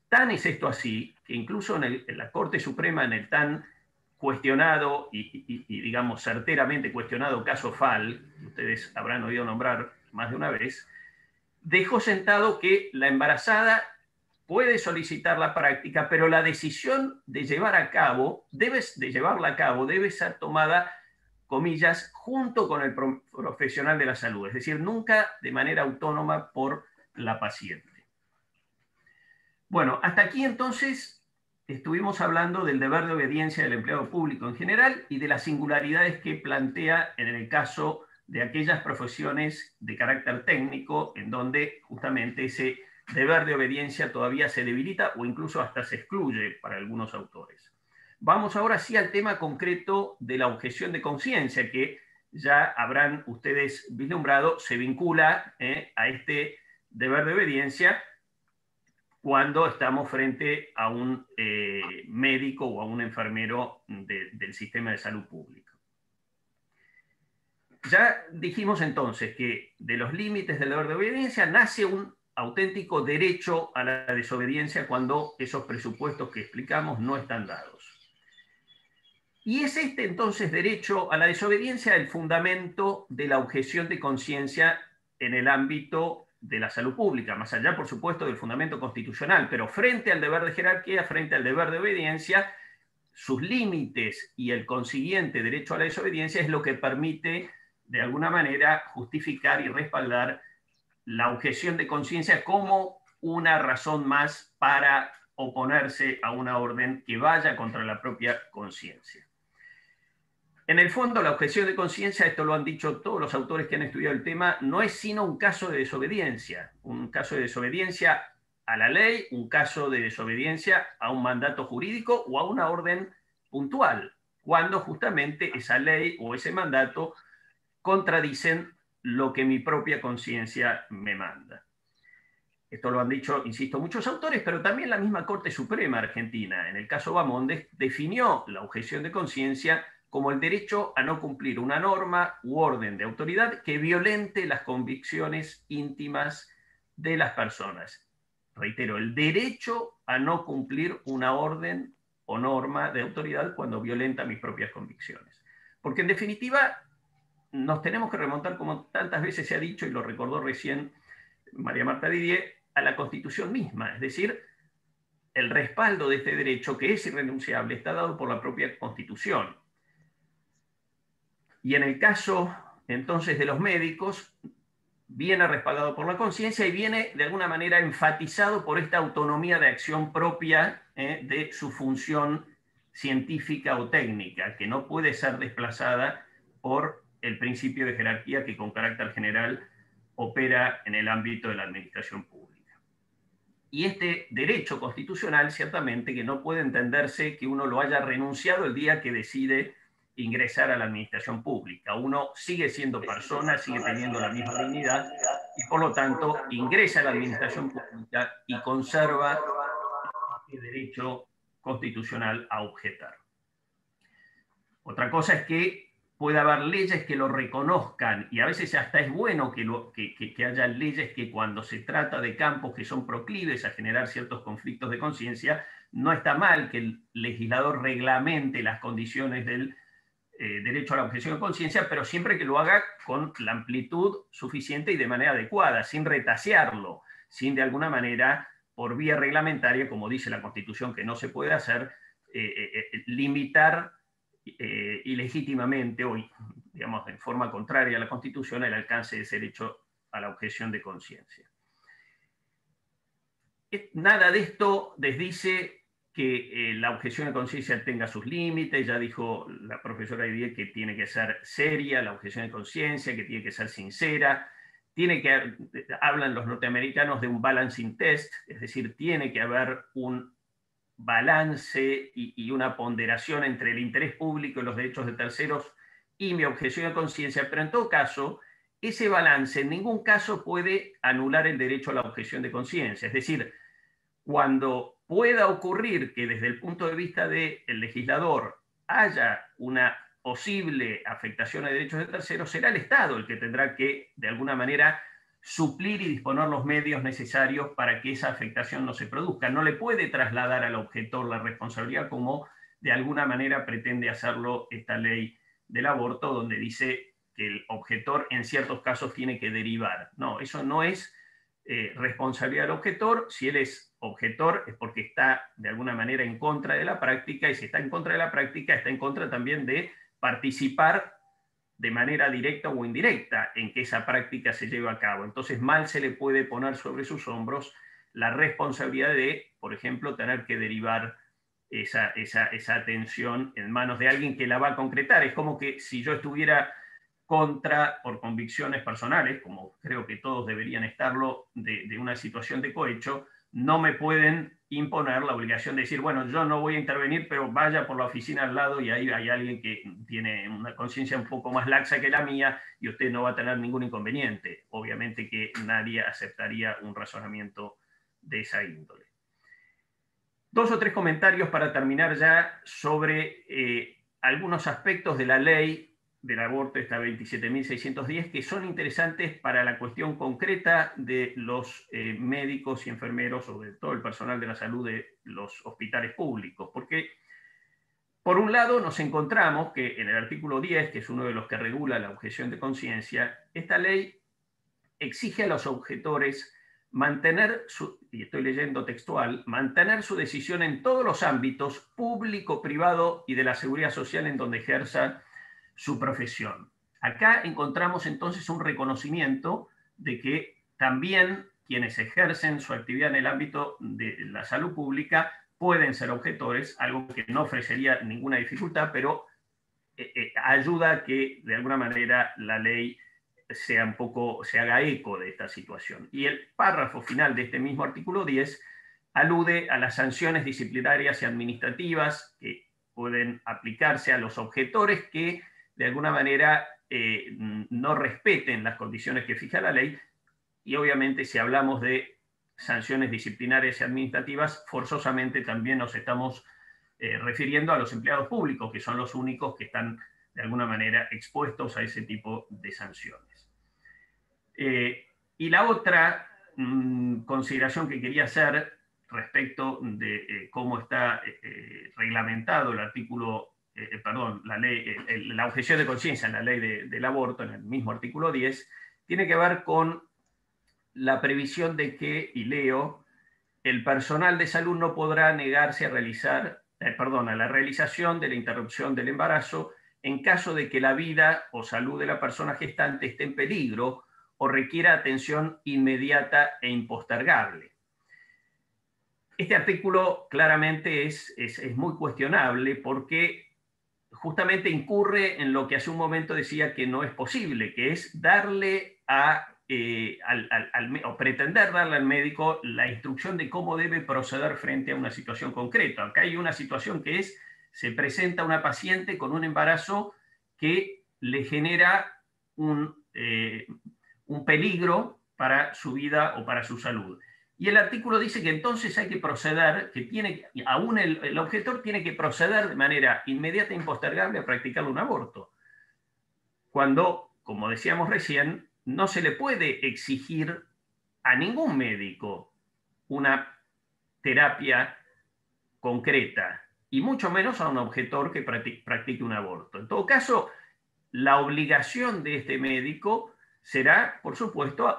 Tan es esto así, que incluso en la Corte Suprema, en el tan cuestionado y digamos certeramente cuestionado caso Fall, ustedes habrán oído nombrar más de una vez, dejó sentado que la embarazada puede solicitar la práctica, pero la decisión de llevarla a cabo debe ser tomada, comillas, junto con el profesional de la salud, es decir, nunca de manera autónoma por la paciente. Bueno, hasta aquí entonces estuvimos hablando del deber de obediencia del empleado público en general y de las singularidades que plantea en el caso de aquellas profesiones de carácter técnico en donde justamente ese deber de obediencia todavía se debilita o incluso hasta se excluye para algunos autores. Vamos ahora sí al tema concreto de la objeción de conciencia, que ya habrán ustedes vislumbrado, se vincula a este deber de obediencia cuando estamos frente a un médico o a un enfermero del sistema de salud público. Ya dijimos entonces que de los límites del deber de obediencia nace un auténtico derecho a la desobediencia cuando esos presupuestos que explicamos no están dados. Y es este entonces derecho a la desobediencia el fundamento de la objeción de conciencia en el ámbito de la salud pública, más allá, por supuesto, del fundamento constitucional, pero frente al deber de jerarquía, frente al deber de obediencia, sus límites y el consiguiente derecho a la desobediencia es lo que permite, de alguna manera, justificar y respaldar la objeción de conciencia como una razón más para oponerse a una orden que vaya contra la propia conciencia. En el fondo, la objeción de conciencia, esto lo han dicho todos los autores que han estudiado el tema, no es sino un caso de desobediencia a la ley, un caso de desobediencia a un mandato jurídico o a una orden puntual, cuando justamente esa ley o ese mandato contradicen lo que mi propia conciencia me manda. Esto lo han dicho, insisto, muchos autores, pero también la misma Corte Suprema Argentina, en el caso Bamonde, definió la objeción de conciencia como el derecho a no cumplir una norma u orden de autoridad que violente las convicciones íntimas de las personas. Reitero, el derecho a no cumplir una orden o norma de autoridad cuando violenta mis propias convicciones. Porque en definitiva nos tenemos que remontar, como tantas veces se ha dicho y lo recordó recién María Marta Didier, a la Constitución misma, es decir, el respaldo de este derecho, que es irrenunciable, está dado por la propia Constitución. Y en el caso, entonces, de los médicos, viene respaldado por la conciencia y viene, de alguna manera, enfatizado por esta autonomía de acción propia de su función científica o técnica, que no puede ser desplazada por el principio de jerarquía que con carácter general opera en el ámbito de la administración pública. Y este derecho constitucional, ciertamente, que no puede entenderse que uno lo haya renunciado el día que decide ingresar a la administración pública. Uno sigue siendo persona, sigue teniendo la misma dignidad y por lo tanto ingresa a la administración pública y conserva el derecho constitucional a objetar. Otra cosa es que puede haber leyes que lo reconozcan y a veces hasta es bueno que haya leyes que cuando se trata de campos que son proclives a generar ciertos conflictos de conciencia, no está mal que el legislador reglamente las condiciones del derecho a la objeción de conciencia, pero siempre que lo haga con la amplitud suficiente y de manera adecuada, sin retasearlo, sin de alguna manera, por vía reglamentaria, como dice la Constitución que no se puede hacer, limitar ilegítimamente o, digamos, en forma contraria a la Constitución el alcance de ese derecho a la objeción de conciencia. Nada de esto desdice que la objeción de conciencia tenga sus límites. Ya dijo la profesora Didier que tiene que ser seria la objeción de conciencia, que tiene que ser sincera, hablan los norteamericanos de un balancing test, es decir, tiene que haber un balance y una ponderación entre el interés público y los derechos de terceros y mi objeción de conciencia, pero en todo caso, ese balance en ningún caso puede anular el derecho a la objeción de conciencia. Es decir, cuando pueda ocurrir que desde el punto de vista del legislador haya una posible afectación a derechos de terceros, será el Estado el que tendrá que, de alguna manera, suplir y disponer los medios necesarios para que esa afectación no se produzca. No le puede trasladar al objetor la responsabilidad como de alguna manera pretende hacerlo esta ley del aborto, donde dice que el objetor en ciertos casos tiene que derivar. No, eso no es responsabilidad del objetor. Si él es objetor es porque está de alguna manera en contra de la práctica, y si está en contra de la práctica, está en contra también de participar de manera directa o indirecta en que esa práctica se lleve a cabo. Entonces mal se le puede poner sobre sus hombros la responsabilidad de, por ejemplo, tener que derivar esa atención en manos de alguien que la va a concretar. Es como que si yo estuviera contra, por convicciones personales, como creo que todos deberían estarlo, de una situación de cohecho, no me pueden imponer la obligación de decir, bueno, yo no voy a intervenir, pero vaya por la oficina al lado y ahí hay alguien que tiene una conciencia un poco más laxa que la mía y usted no va a tener ningún inconveniente. Obviamente que nadie aceptaría un razonamiento de esa índole. 2 o 3 comentarios para terminar ya sobre algunos aspectos de la ley del aborto, esta 27.610, que son interesantes para la cuestión concreta de los médicos y enfermeros, o de todo el personal de la salud de los hospitales públicos. Porque, por un lado, nos encontramos que en el artículo 10, que es uno de los que regula la objeción de conciencia, esta ley exige a los objetores mantener y estoy leyendo textual, mantener su decisión en todos los ámbitos, público, privado y de la seguridad social en donde ejerza su profesión. Acá encontramos entonces un reconocimiento de que también quienes ejercen su actividad en el ámbito de la salud pública pueden ser objetores, algo que no ofrecería ninguna dificultad, pero ayuda a que de alguna manera la ley se haga eco de esta situación. Y el párrafo final de este mismo artículo 10 alude a las sanciones disciplinarias y administrativas que pueden aplicarse a los objetores que de alguna manera no respeten las condiciones que fija la ley, y obviamente si hablamos de sanciones disciplinarias y administrativas, forzosamente también nos estamos refiriendo a los empleados públicos, que son los únicos que están de alguna manera expuestos a ese tipo de sanciones. Y la otra consideración que quería hacer respecto de cómo está reglamentado el artículo, la objeción de conciencia en la ley del aborto, en el mismo artículo 10, tiene que ver con la previsión de que, y leo, el personal de salud no podrá negarse a la realización de la interrupción del embarazo en caso de que la vida o salud de la persona gestante esté en peligro o requiera atención inmediata e impostergable. Este artículo claramente es muy cuestionable porque justamente incurre en lo que hace un momento decía que no es posible, que es darle o pretender darle al médico la instrucción de cómo debe proceder frente a una situación concreta. Acá hay una situación que se presenta una paciente con un embarazo que le genera un peligro para su vida o para su salud. Y el artículo dice que entonces hay que proceder, aún el objetor tiene que proceder de manera inmediata e impostergable a practicar un aborto. Cuando, como decíamos recién, no se le puede exigir a ningún médico una terapia concreta, y mucho menos a un objetor que practique un aborto. En todo caso, la obligación de este médico será, por supuesto,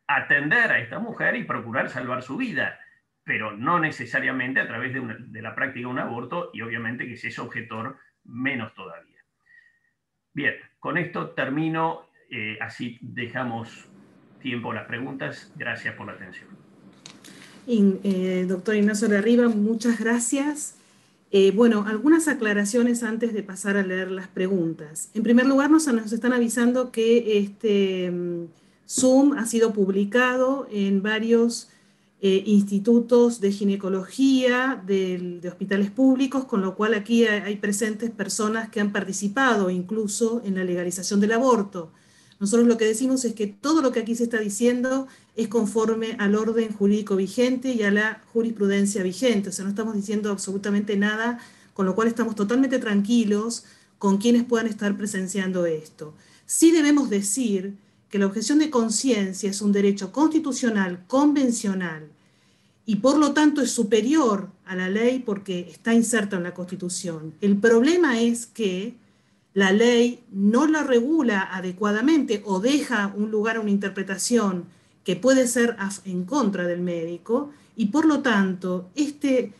atender a esta mujer y procurar salvar su vida, pero no necesariamente a través de la práctica de un aborto, y obviamente que si es objetor, menos todavía. Bien, con esto termino, así dejamos tiempo a las preguntas. Gracias por la atención. Doctor Ignacio Larriba, muchas gracias. Bueno, algunas aclaraciones antes de pasar a leer las preguntas. En primer lugar, nos están avisando que este Zoom ha sido publicado en varios institutos de ginecología de hospitales públicos, con lo cual aquí hay presentes personas que han participado incluso en la legalización del aborto. Nosotros lo que decimos es que todo lo que aquí se está diciendo es conforme al orden jurídico vigente y a la jurisprudencia vigente. O sea, no estamos diciendo absolutamente nada, con lo cual estamos totalmente tranquilos con quienes puedan estar presenciando esto. Sí debemos decir que la objeción de conciencia es un derecho constitucional, convencional, y por lo tanto es superior a la ley porque está inserta en la Constitución. El problema es que la ley no la regula adecuadamente o deja un lugar a una interpretación que puede ser en contra del médico, y por lo tanto este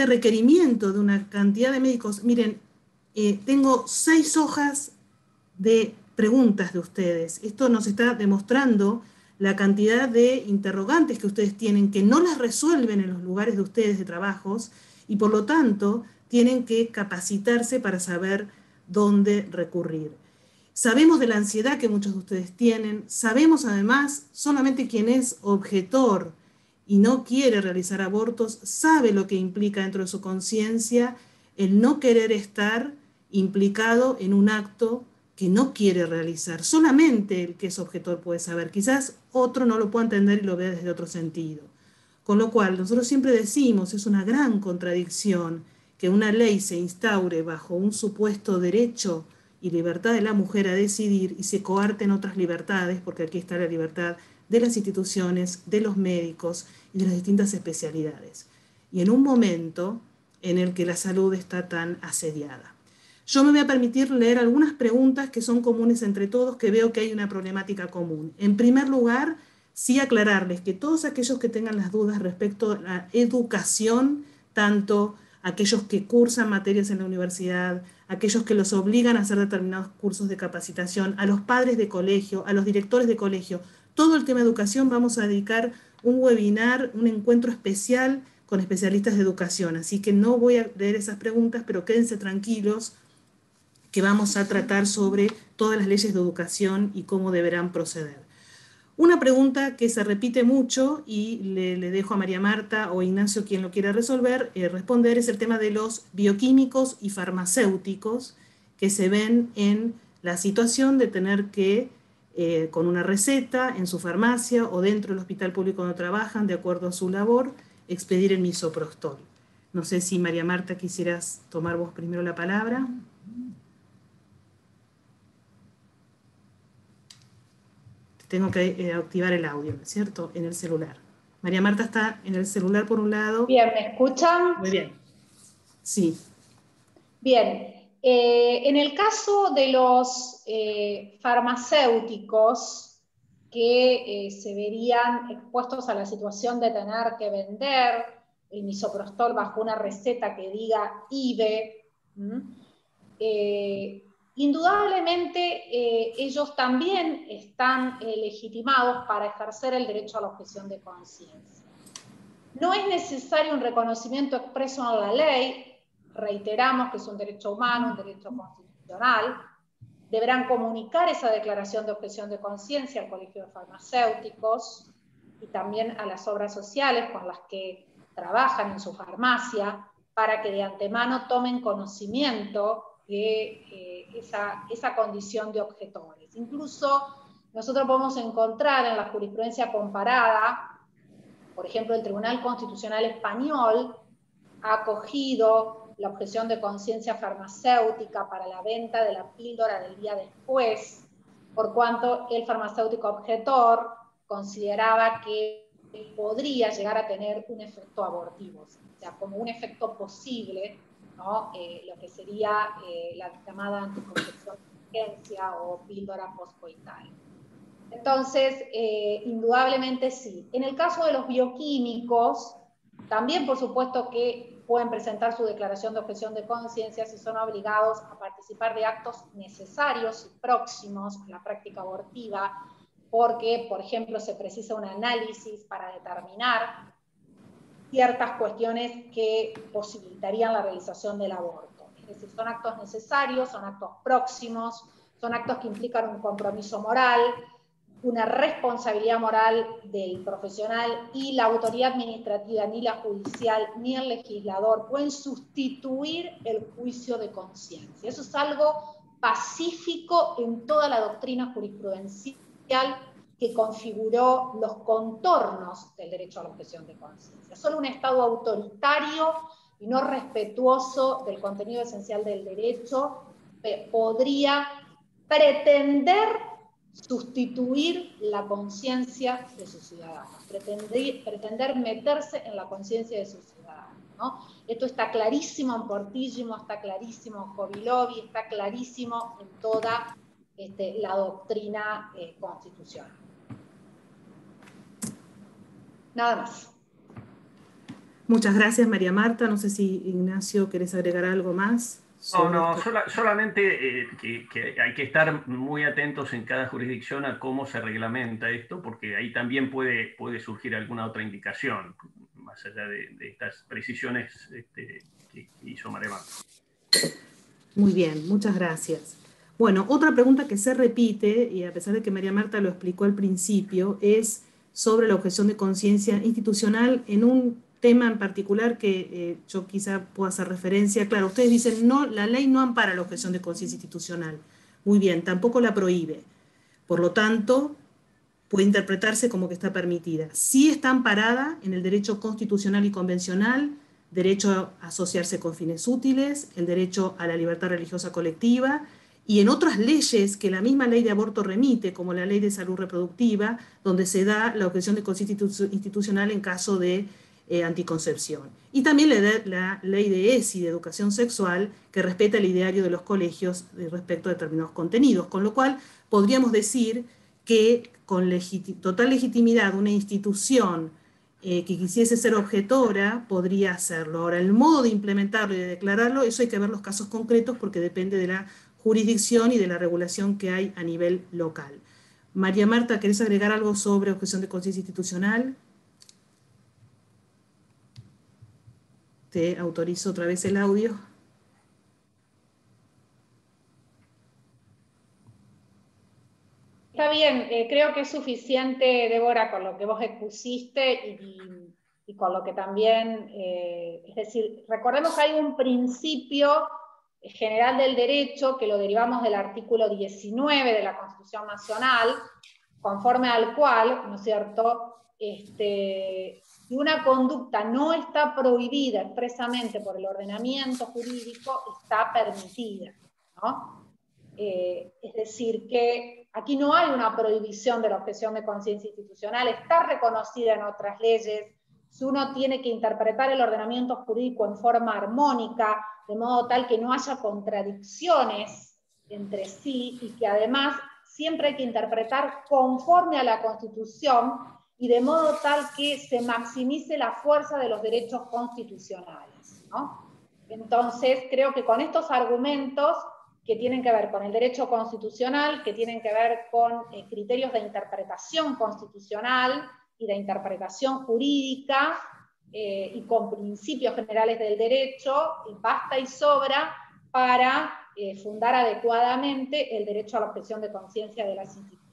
requerimiento de una cantidad de médicos, miren, tengo 6 hojas de preguntas de ustedes. Esto nos está demostrando la cantidad de interrogantes que ustedes tienen, que no las resuelven en los lugares de ustedes de trabajos, y por lo tanto tienen que capacitarse para saber dónde recurrir. Sabemos de la ansiedad que muchos de ustedes tienen, sabemos además, solamente quien es objetor y no quiere realizar abortos sabe lo que implica dentro de su conciencia el no querer estar implicado en un acto que no quiere realizar. Solamente el que es objetor puede saber, quizás otro no lo pueda entender y lo vea desde otro sentido. Con lo cual, nosotros siempre decimos, es una gran contradicción que una ley se instaure bajo un supuesto derecho y libertad de la mujer a decidir y se coarten otras libertades, porque aquí está la libertad de las instituciones, de los médicos y de las distintas especialidades. Y en un momento en el que la salud está tan asediada. Yo me voy a permitir leer algunas preguntas que son comunes entre todos, que veo que hay una problemática común. En primer lugar, sí aclararles que todos aquellos que tengan las dudas respecto a la educación, tanto aquellos que cursan materias en la universidad, aquellos que los obligan a hacer determinados cursos de capacitación, a los padres de colegio, a los directores de colegio, todo el tema de educación vamos a dedicar un webinar, un encuentro especial con especialistas de educación. Así que no voy a leer esas preguntas, pero quédense tranquilos que vamos a tratar sobre todas las leyes de educación y cómo deberán proceder. Una pregunta que se repite mucho y le dejo a María Marta o Ignacio quien lo quiera responder es el tema de los bioquímicos y farmacéuticos que se ven en la situación de tener que, con una receta en su farmacia o dentro del hospital público donde trabajan, de acuerdo a su labor, expedir el misoprostol. No sé si María Marta quisieras tomar vos primero la palabra. Tengo que activar el audio, ¿no es cierto? En el celular. María Marta está en el celular por un lado. Bien, ¿me escuchan? Muy bien. Sí. Bien. En el caso de los farmacéuticos que se verían expuestos a la situación de tener que vender el misoprostol bajo una receta que diga IBE, indudablemente ellos también están legitimados para ejercer el derecho a la objeción de conciencia. No es necesario un reconocimiento expreso en la ley, reiteramos que es un derecho humano, un derecho constitucional. Deberán comunicar esa declaración de objeción de conciencia al Colegio de Farmacéuticos y también a las obras sociales con las que trabajan en su farmacia, para que de antemano tomen conocimiento de esa condición de objetores. Incluso nosotros podemos encontrar en la jurisprudencia comparada, por ejemplo, el Tribunal Constitucional Español ha acogido la objeción de conciencia farmacéutica para la venta de la píldora del día después, por cuanto el farmacéutico objetor consideraba que podría llegar a tener un efecto abortivo, o sea, como un efecto posible, ¿no? Lo que sería la llamada anticoncepción de emergencia o píldora postcoital. Entonces, indudablemente sí. En el caso de los bioquímicos, también por supuesto que pueden presentar su declaración de objeción de conciencia si son obligados a participar de actos necesarios y próximos a la práctica abortiva, porque, por ejemplo, se precisa un análisis para determinar ciertas cuestiones que posibilitarían la realización del aborto. Es decir, son actos necesarios, son actos próximos, son actos que implican un compromiso moral, una responsabilidad moral del profesional, y la autoridad administrativa, ni la judicial, ni el legislador pueden sustituir el juicio de conciencia. Eso es algo pacífico en toda la doctrina jurisprudencial que configuró los contornos del derecho a la objeción de conciencia. Solo un Estado autoritario y no respetuoso del contenido esencial del derecho podría pretender sustituir la conciencia de sus ciudadanos, pretender meterse en la conciencia de sus ciudadanos, ¿no? Esto está clarísimo en Portillo, está clarísimo en Covilovi, está clarísimo en toda la doctrina constitucional. Nada más. Muchas gracias, María Marta. No sé si, Ignacio, querés agregar algo más. No, solamente que hay que estar muy atentos en cada jurisdicción a cómo se reglamenta esto, porque ahí también puede surgir alguna otra indicación, más allá de estas precisiones que hizo María Marta. Muy bien, muchas gracias. Bueno, otra pregunta que se repite, y a pesar de que María Marta lo explicó al principio, es sobre la objeción de conciencia institucional en un tema en particular que yo quizá pueda hacer referencia. Claro, ustedes dicen, no, la ley no ampara la objeción de conciencia institucional. Muy bien, tampoco la prohíbe. Por lo tanto, puede interpretarse como que está permitida. Sí está amparada en el derecho constitucional y convencional, derecho a asociarse con fines útiles, el derecho a la libertad religiosa colectiva, y en otras leyes que la misma ley de aborto remite, como la ley de salud reproductiva, donde se da la objeción de conciencia institucional en caso de anticoncepción. Y también la ley de ESI, de educación sexual, que respeta el ideario de los colegios respecto a determinados contenidos, con lo cual podríamos decir que con total legitimidad una institución que quisiese ser objetora podría hacerlo. Ahora, el modo de implementarlo y de declararlo, eso hay que ver los casos concretos porque depende de la jurisdicción y de la regulación que hay a nivel local. María Marta, ¿querés agregar algo sobre objeción de conciencia institucional? Te autorizo otra vez el audio. Está bien, creo que es suficiente, Débora, con lo que vos expusiste y con lo que también, es decir, recordemos que hay un principio general del derecho que lo derivamos del artículo 19 de la Constitución Nacional, conforme al cual, ¿no es cierto?, si una conducta no está prohibida expresamente por el ordenamiento jurídico, está permitida, ¿no? Es decir, que aquí no hay una prohibición de la objeción de conciencia institucional, está reconocida en otras leyes. Si uno tiene que interpretar el ordenamiento jurídico en forma armónica, de modo tal que no haya contradicciones entre sí y que además siempre hay que interpretar conforme a la Constitución y de modo tal que se maximice la fuerza de los derechos constitucionales, ¿no? Entonces, creo que con estos argumentos que tienen que ver con el derecho constitucional, que tienen que ver con criterios de interpretación constitucional y de interpretación jurídica, y con principios generales del derecho, basta y sobra para fundar adecuadamente el derecho a la objeción de conciencia de las instituciones.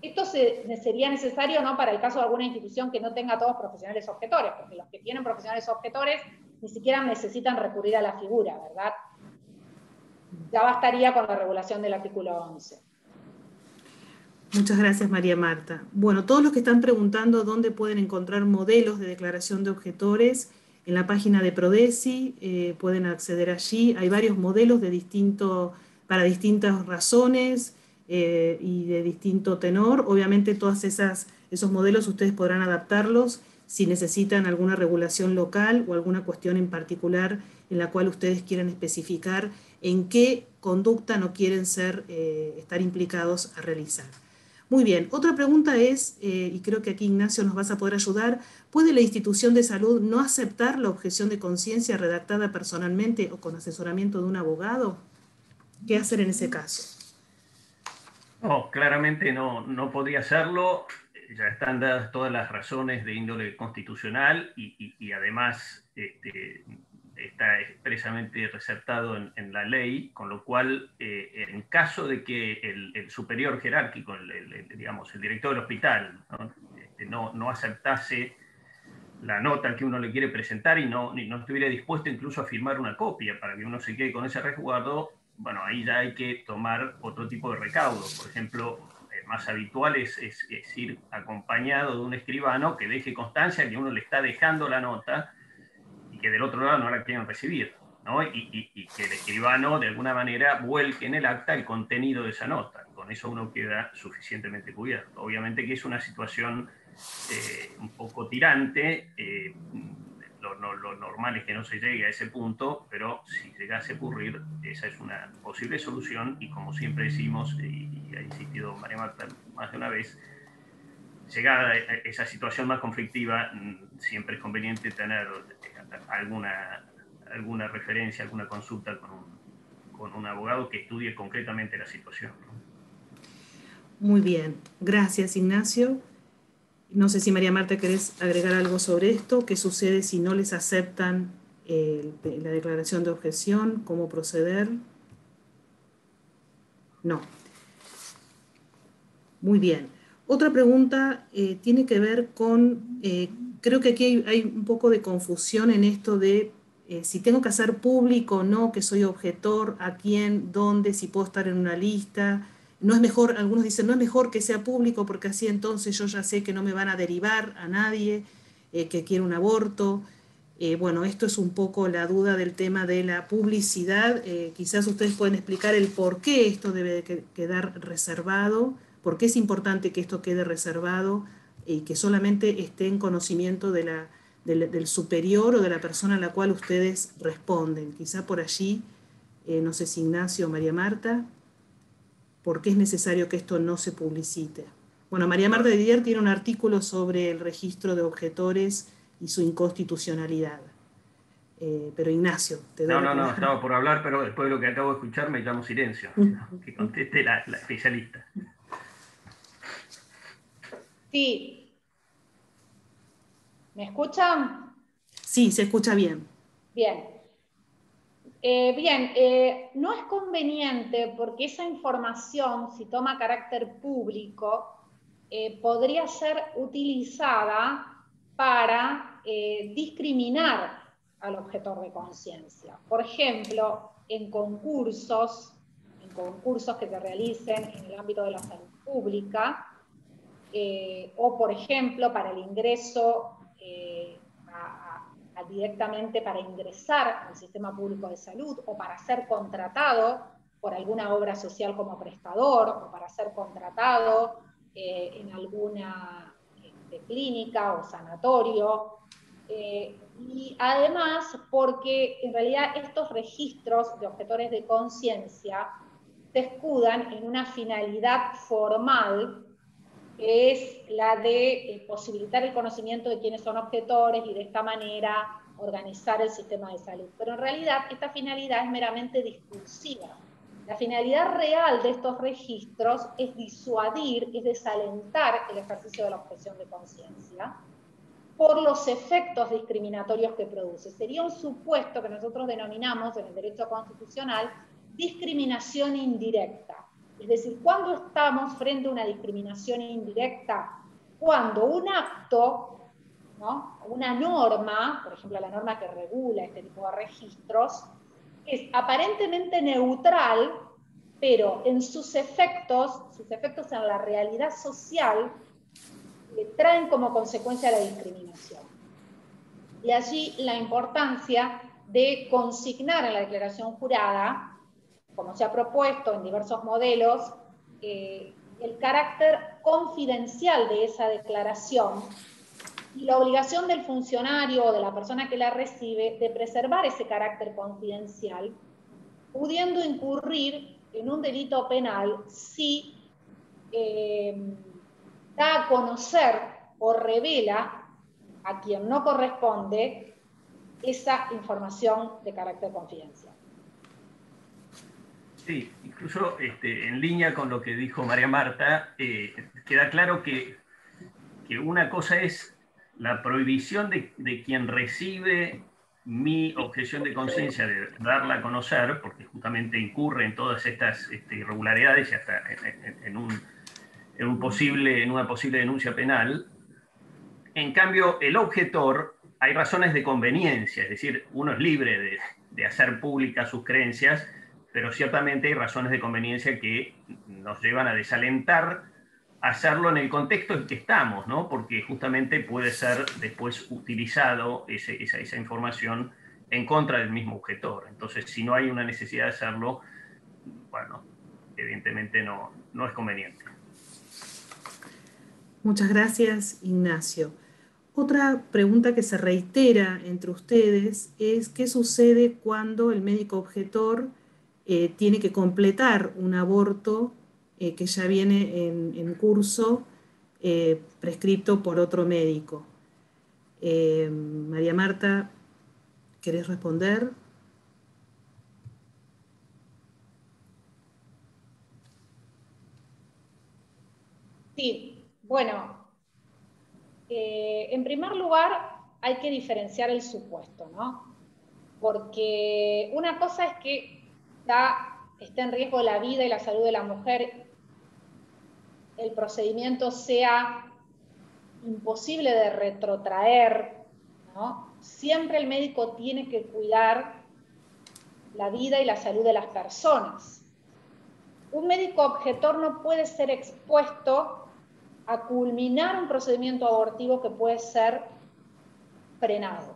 Esto sería necesario, ¿no?, para el caso de alguna institución que no tenga todos profesionales objetores, porque los que tienen profesionales objetores ni siquiera necesitan recurrir a la figura, ¿verdad? Ya bastaría con la regulación del artículo 11. Muchas gracias, María Marta. Bueno, todos los que están preguntando dónde pueden encontrar modelos de declaración de objetores, en la página de Prodesi pueden acceder allí. Hay varios modelos para distintas razones y de distinto tenor. Obviamente todos esos modelos ustedes podrán adaptarlos si necesitan alguna regulación local o alguna cuestión en particular en la cual ustedes quieran especificar en qué conducta no quieren estar implicados a realizar. Muy bien, otra pregunta es, y creo que aquí Ignacio nos vas a poder ayudar, ¿puede la institución de salud no aceptar la objeción de conciencia redactada personalmente o con asesoramiento de un abogado? ¿Qué hacer en ese caso? No, claramente no podría hacerlo. Ya están dadas todas las razones de índole constitucional y además está expresamente resaltado en la ley, con lo cual, en caso de que el superior jerárquico, digamos, el director del hospital, no aceptase la nota que uno le quiere presentar y no estuviera dispuesto incluso a firmar una copia para que uno se quede con ese resguardo, bueno, ahí ya hay que tomar otro tipo de recaudos. Por ejemplo, más habitual es ir acompañado de un escribano que deje constancia que uno le está dejando la nota y que del otro lado no la quieren recibir, ¿no? Y que el escribano de alguna manera vuelque en el acta el contenido de esa nota. Con eso uno queda suficientemente cubierto. Obviamente que es una situación un poco tirante, lo normal es que no se llegue a ese punto, pero si llegase a ocurrir, esa es una posible solución y como siempre decimos, y ha insistido María Marta más de una vez, llegada a esa situación más conflictiva, siempre es conveniente tener alguna referencia, alguna consulta con un abogado que estudie concretamente la situación, ¿no? Muy bien, gracias Ignacio. No sé si María Marta querés agregar algo sobre esto. ¿Qué sucede si no les aceptan la declaración de objeción? ¿Cómo proceder? No. Muy bien. Otra pregunta tiene que ver con, creo que aquí hay un poco de confusión en esto de si tengo que hacer público o no que soy objetor, a quién, dónde, si puedo estar en una lista. No es mejor, algunos dicen, no es mejor que sea público porque así entonces yo ya sé que no me van a derivar a nadie que quiera un aborto. Bueno, esto es un poco la duda del tema de la publicidad. Quizás ustedes pueden explicar el por qué esto debe quedar reservado, por qué es importante que esto quede reservado y que solamente esté en conocimiento de del superior o de la persona a la cual ustedes responden. Quizá por allí, no sé si Ignacio o María Marta, ¿por qué es necesario que esto no se publicite? Bueno, María Marta de Didier tiene un artículo sobre el registro de objetores y su inconstitucionalidad. Pero Ignacio, te doy la palabra. No, estaba por hablar, pero después de lo que acabo de escuchar me llamo silencio. Que conteste la especialista. Sí. ¿Me escuchan? Sí, se escucha bien. Bien. No es conveniente porque esa información, si toma carácter público, podría ser utilizada para discriminar al objetor de conciencia. Por ejemplo, en concursos que se realicen en el ámbito de la salud pública, o por ejemplo para el ingreso directamente para ingresar al sistema público de salud, o para ser contratado por alguna obra social como prestador, o para ser contratado en alguna clínica o sanatorio. Y además porque en realidad estos registros de objetores de conciencia se escudan en una finalidad formal, que es la de posibilitar el conocimiento de quiénes son objetores y de esta manera organizar el sistema de salud. Pero en realidad esta finalidad es meramente discursiva. La finalidad real de estos registros es disuadir, es desalentar el ejercicio de la objeción de conciencia por los efectos discriminatorios que produce. Sería un supuesto que nosotros denominamos en el derecho constitucional discriminación indirecta. Es decir, ¿cuándo estamos frente a una discriminación indirecta? Cuando un acto, ¿no?, una norma, por ejemplo la norma que regula este tipo de registros, es aparentemente neutral, pero en sus efectos en la realidad social, traen como consecuencia la discriminación. Y allí la importancia de consignar en la declaración jurada, como se ha propuesto en diversos modelos, el carácter confidencial de esa declaración y la obligación del funcionario o de la persona que la recibe de preservar ese carácter confidencial, pudiendo incurrir en un delito penal si da a conocer o revela a quien no corresponde esa información de carácter confidencial. Sí, incluso en línea con lo que dijo María Marta, queda claro que una cosa es la prohibición de quien recibe mi objeción de conciencia de darla a conocer, porque justamente incurre en todas estas irregularidades y hasta en una posible denuncia penal. En cambio, el objetor, hay razones de conveniencia, es decir, uno es libre de hacer públicas sus creencias, pero ciertamente hay razones de conveniencia que nos llevan a desalentar hacerlo en el contexto en que estamos, ¿no? Porque justamente puede ser después utilizado esa información en contra del mismo objetor. Entonces, si no hay una necesidad de hacerlo, bueno, evidentemente no es conveniente. Muchas gracias, Ignacio. Otra pregunta que se reitera entre ustedes es ¿qué sucede cuando el médico objetor tiene que completar un aborto que ya viene en curso prescripto por otro médico? María Marta, ¿querés responder? Sí, bueno, en primer lugar hay que diferenciar el supuesto, ¿no? Porque una cosa es que está en riesgo la vida y la salud de la mujer, el procedimiento sea imposible de retrotraer, ¿no? Siempre el médico tiene que cuidar la vida y la salud de las personas. Un médico objetor no puede ser expuesto a culminar un procedimiento abortivo que puede ser frenado.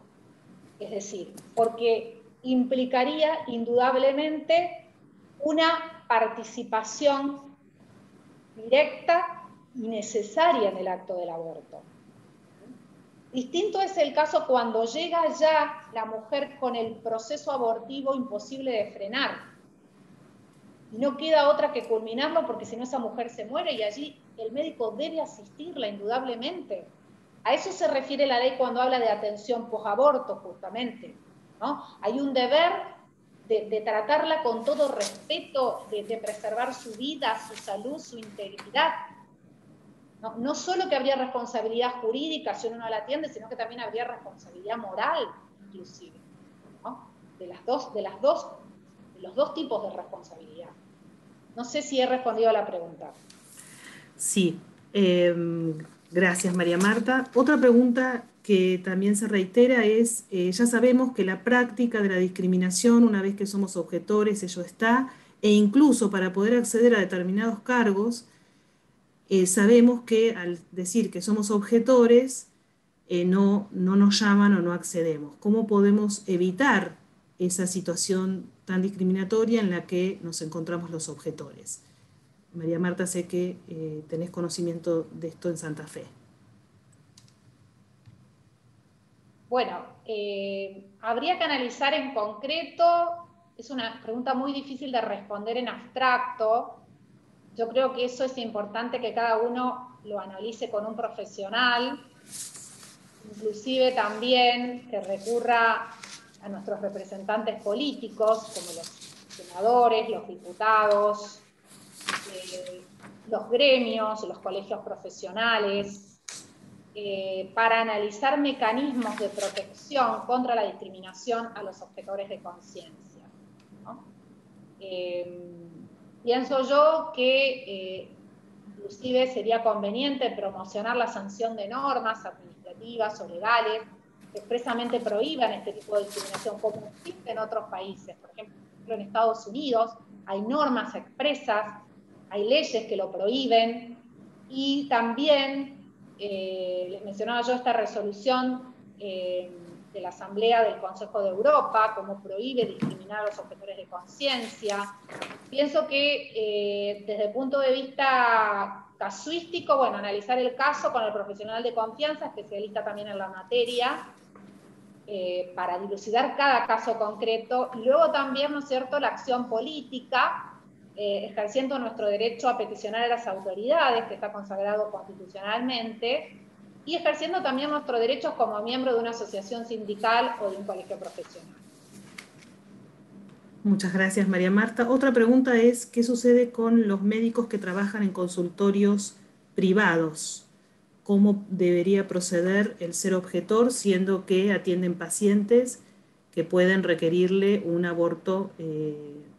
Es decir, porque implicaría indudablemente una participación directa y necesaria en el acto del aborto. Distinto es el caso cuando llega ya la mujer con el proceso abortivo imposible de frenar. Y no queda otra que culminarlo porque si no esa mujer se muere y allí el médico debe asistirla indudablemente. A eso se refiere la ley cuando habla de atención posaborto, justamente, ¿no? Hay un deber de tratarla con todo respeto, de preservar su vida, su salud, su integridad. No solo que habría responsabilidad jurídica si uno no la atiende, sino que también habría responsabilidad moral, inclusive, ¿no? De los dos tipos de responsabilidad. No sé si he respondido a la pregunta. Sí, gracias María Marta. Otra pregunta que también se reitera es, ya sabemos que la práctica de la discriminación, una vez que somos objetores, ello está, e incluso para poder acceder a determinados cargos, sabemos que al decir que somos objetores, no nos llaman o no accedemos. ¿Cómo podemos evitar esa situación tan discriminatoria en la que nos encontramos los objetores? María Marta, sé que tenés conocimiento de esto en Santa Fe. Bueno, habría que analizar en concreto, es una pregunta muy difícil de responder en abstracto. Yo creo que eso es importante que cada uno lo analice con un profesional, inclusive también que recurra a nuestros representantes políticos, como los senadores, los diputados, los gremios, los colegios profesionales, para analizar mecanismos de protección contra la discriminación a los objetores de conciencia, ¿no? Pienso yo que inclusive sería conveniente promocionar la sanción de normas administrativas o legales que expresamente prohíban este tipo de discriminación, como existe en otros países. Por ejemplo, en Estados Unidos hay normas expresas, hay leyes que lo prohíben, y también les mencionaba yo esta resolución de la Asamblea del Consejo de Europa, como prohíbe discriminar a los objetores de conciencia. Pienso que desde el punto de vista casuístico, bueno, analizar el caso con el profesional de confianza, especialista también en la materia, para dilucidar cada caso concreto, y luego también, ¿no es cierto?, la acción política, ejerciendo nuestro derecho a peticionar a las autoridades, que está consagrado constitucionalmente, y ejerciendo también nuestros derechos como miembro de una asociación sindical o de un colegio profesional. Muchas gracias, María Marta. Otra pregunta es, ¿qué sucede con los médicos que trabajan en consultorios privados? ¿Cómo debería proceder el ser objetor, siendo que atienden pacientes que pueden requerirle un aborto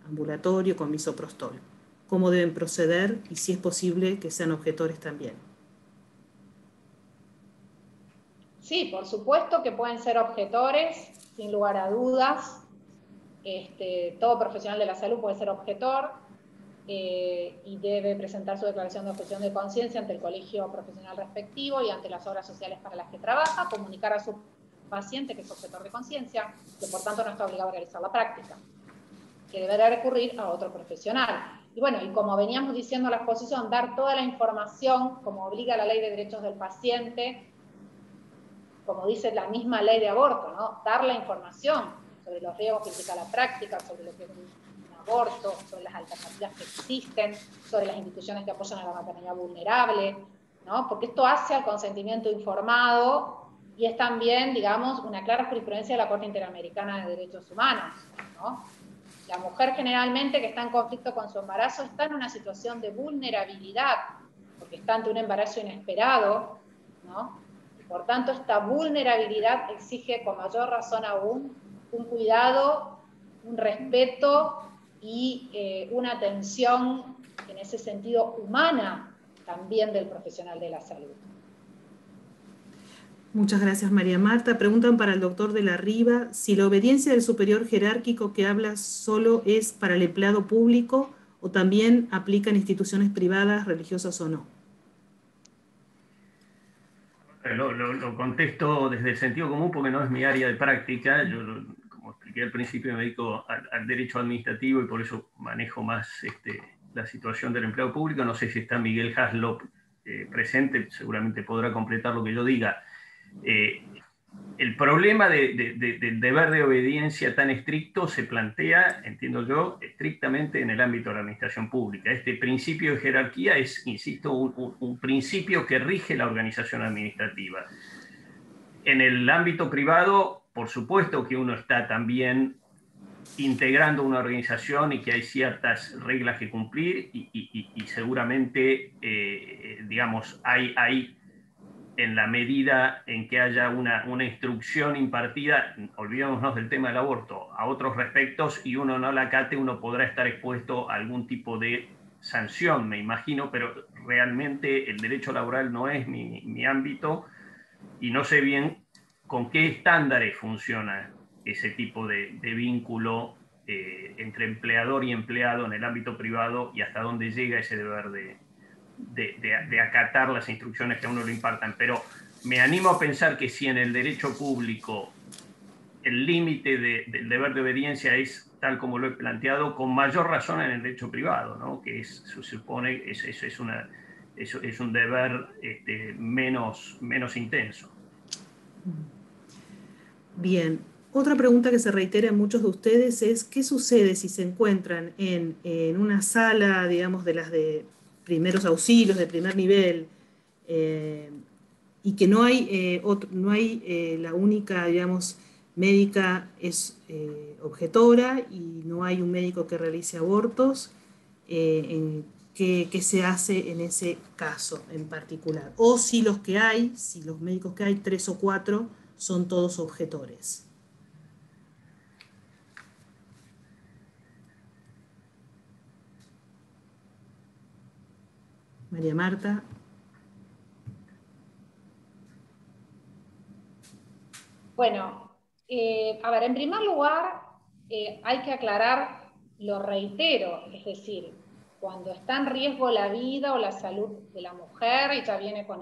ambulatorio con misoprostol? ¿Cómo deben proceder y si es posible que sean objetores también? Sí, por supuesto que pueden ser objetores, sin lugar a dudas. Todo profesional de la salud puede ser objetor y debe presentar su declaración de objeción de conciencia ante el colegio profesional respectivo y ante las obras sociales para las que trabaja, comunicar a su paciente que es objetor de conciencia, que por tanto no está obligado a realizar la práctica, que deberá recurrir a otro profesional. Y bueno, y como veníamos diciendo en la exposición, dar toda la información, como obliga la Ley de Derechos del Paciente, como dice la misma ley de aborto, ¿no? Dar la información sobre los riesgos que implica la práctica, sobre lo que es un aborto, sobre las alternativas que existen, sobre las instituciones que apoyan a la maternidad vulnerable, ¿no? Porque esto hace al consentimiento informado y es también, digamos, una clara jurisprudencia de la Corte Interamericana de Derechos Humanos, ¿no? La mujer generalmente que está en conflicto con su embarazo está en una situación de vulnerabilidad, porque está ante un embarazo inesperado, ¿no? Por tanto, esta vulnerabilidad exige con mayor razón aún un cuidado, un respeto y una atención en ese sentido humana también del profesional de la salud. Muchas gracias, María Marta. Preguntan para el doctor de la Riva si la obediencia del superior jerárquico que habla solo es para el empleado público o también aplica en instituciones privadas, religiosas o no. Lo contesto desde el sentido común porque no es mi área de práctica. Yo, como expliqué al principio, me dedico al derecho administrativo y por eso manejo más la situación del empleado público. No sé si está Miguel Haslop presente, seguramente podrá completar lo que yo diga. El problema del deber de obediencia tan estricto se plantea, entiendo yo, estrictamente en el ámbito de la administración pública. Este principio de jerarquía es, insisto, un principio que rige la organización administrativa. En el ámbito privado, por supuesto que uno está también integrando una organización y que hay ciertas reglas que cumplir y seguramente, digamos, hay en la medida en que haya una instrucción impartida, olvidémonos del tema del aborto, a otros respectos, y uno no la acate, uno podrá estar expuesto a algún tipo de sanción, me imagino, pero realmente el derecho laboral no es mi ámbito y no sé bien con qué estándares funciona ese tipo de vínculo entre empleador y empleado en el ámbito privado y hasta dónde llega ese deber de acatar las instrucciones que a uno le impartan. Pero me animo a pensar que si en el derecho público el límite del deber de obediencia es tal como lo he planteado, con mayor razón en el derecho privado, ¿no? Que se supone que es un deber menos intenso. Bien, otra pregunta que se reitera en muchos de ustedes es ¿qué sucede si se encuentran en una sala, digamos, de las de primeros auxilios, de primer nivel, y que no hay, la única, digamos, médica es objetora y no hay un médico que realice abortos? ¿Qué se hace en ese caso en particular? O si los médicos que hay, 3 o 4, son todos objetores. María Marta. Bueno, a ver, en primer lugar, hay que aclarar, lo reitero, es decir, cuando está en riesgo la vida o la salud de la mujer, y ya viene con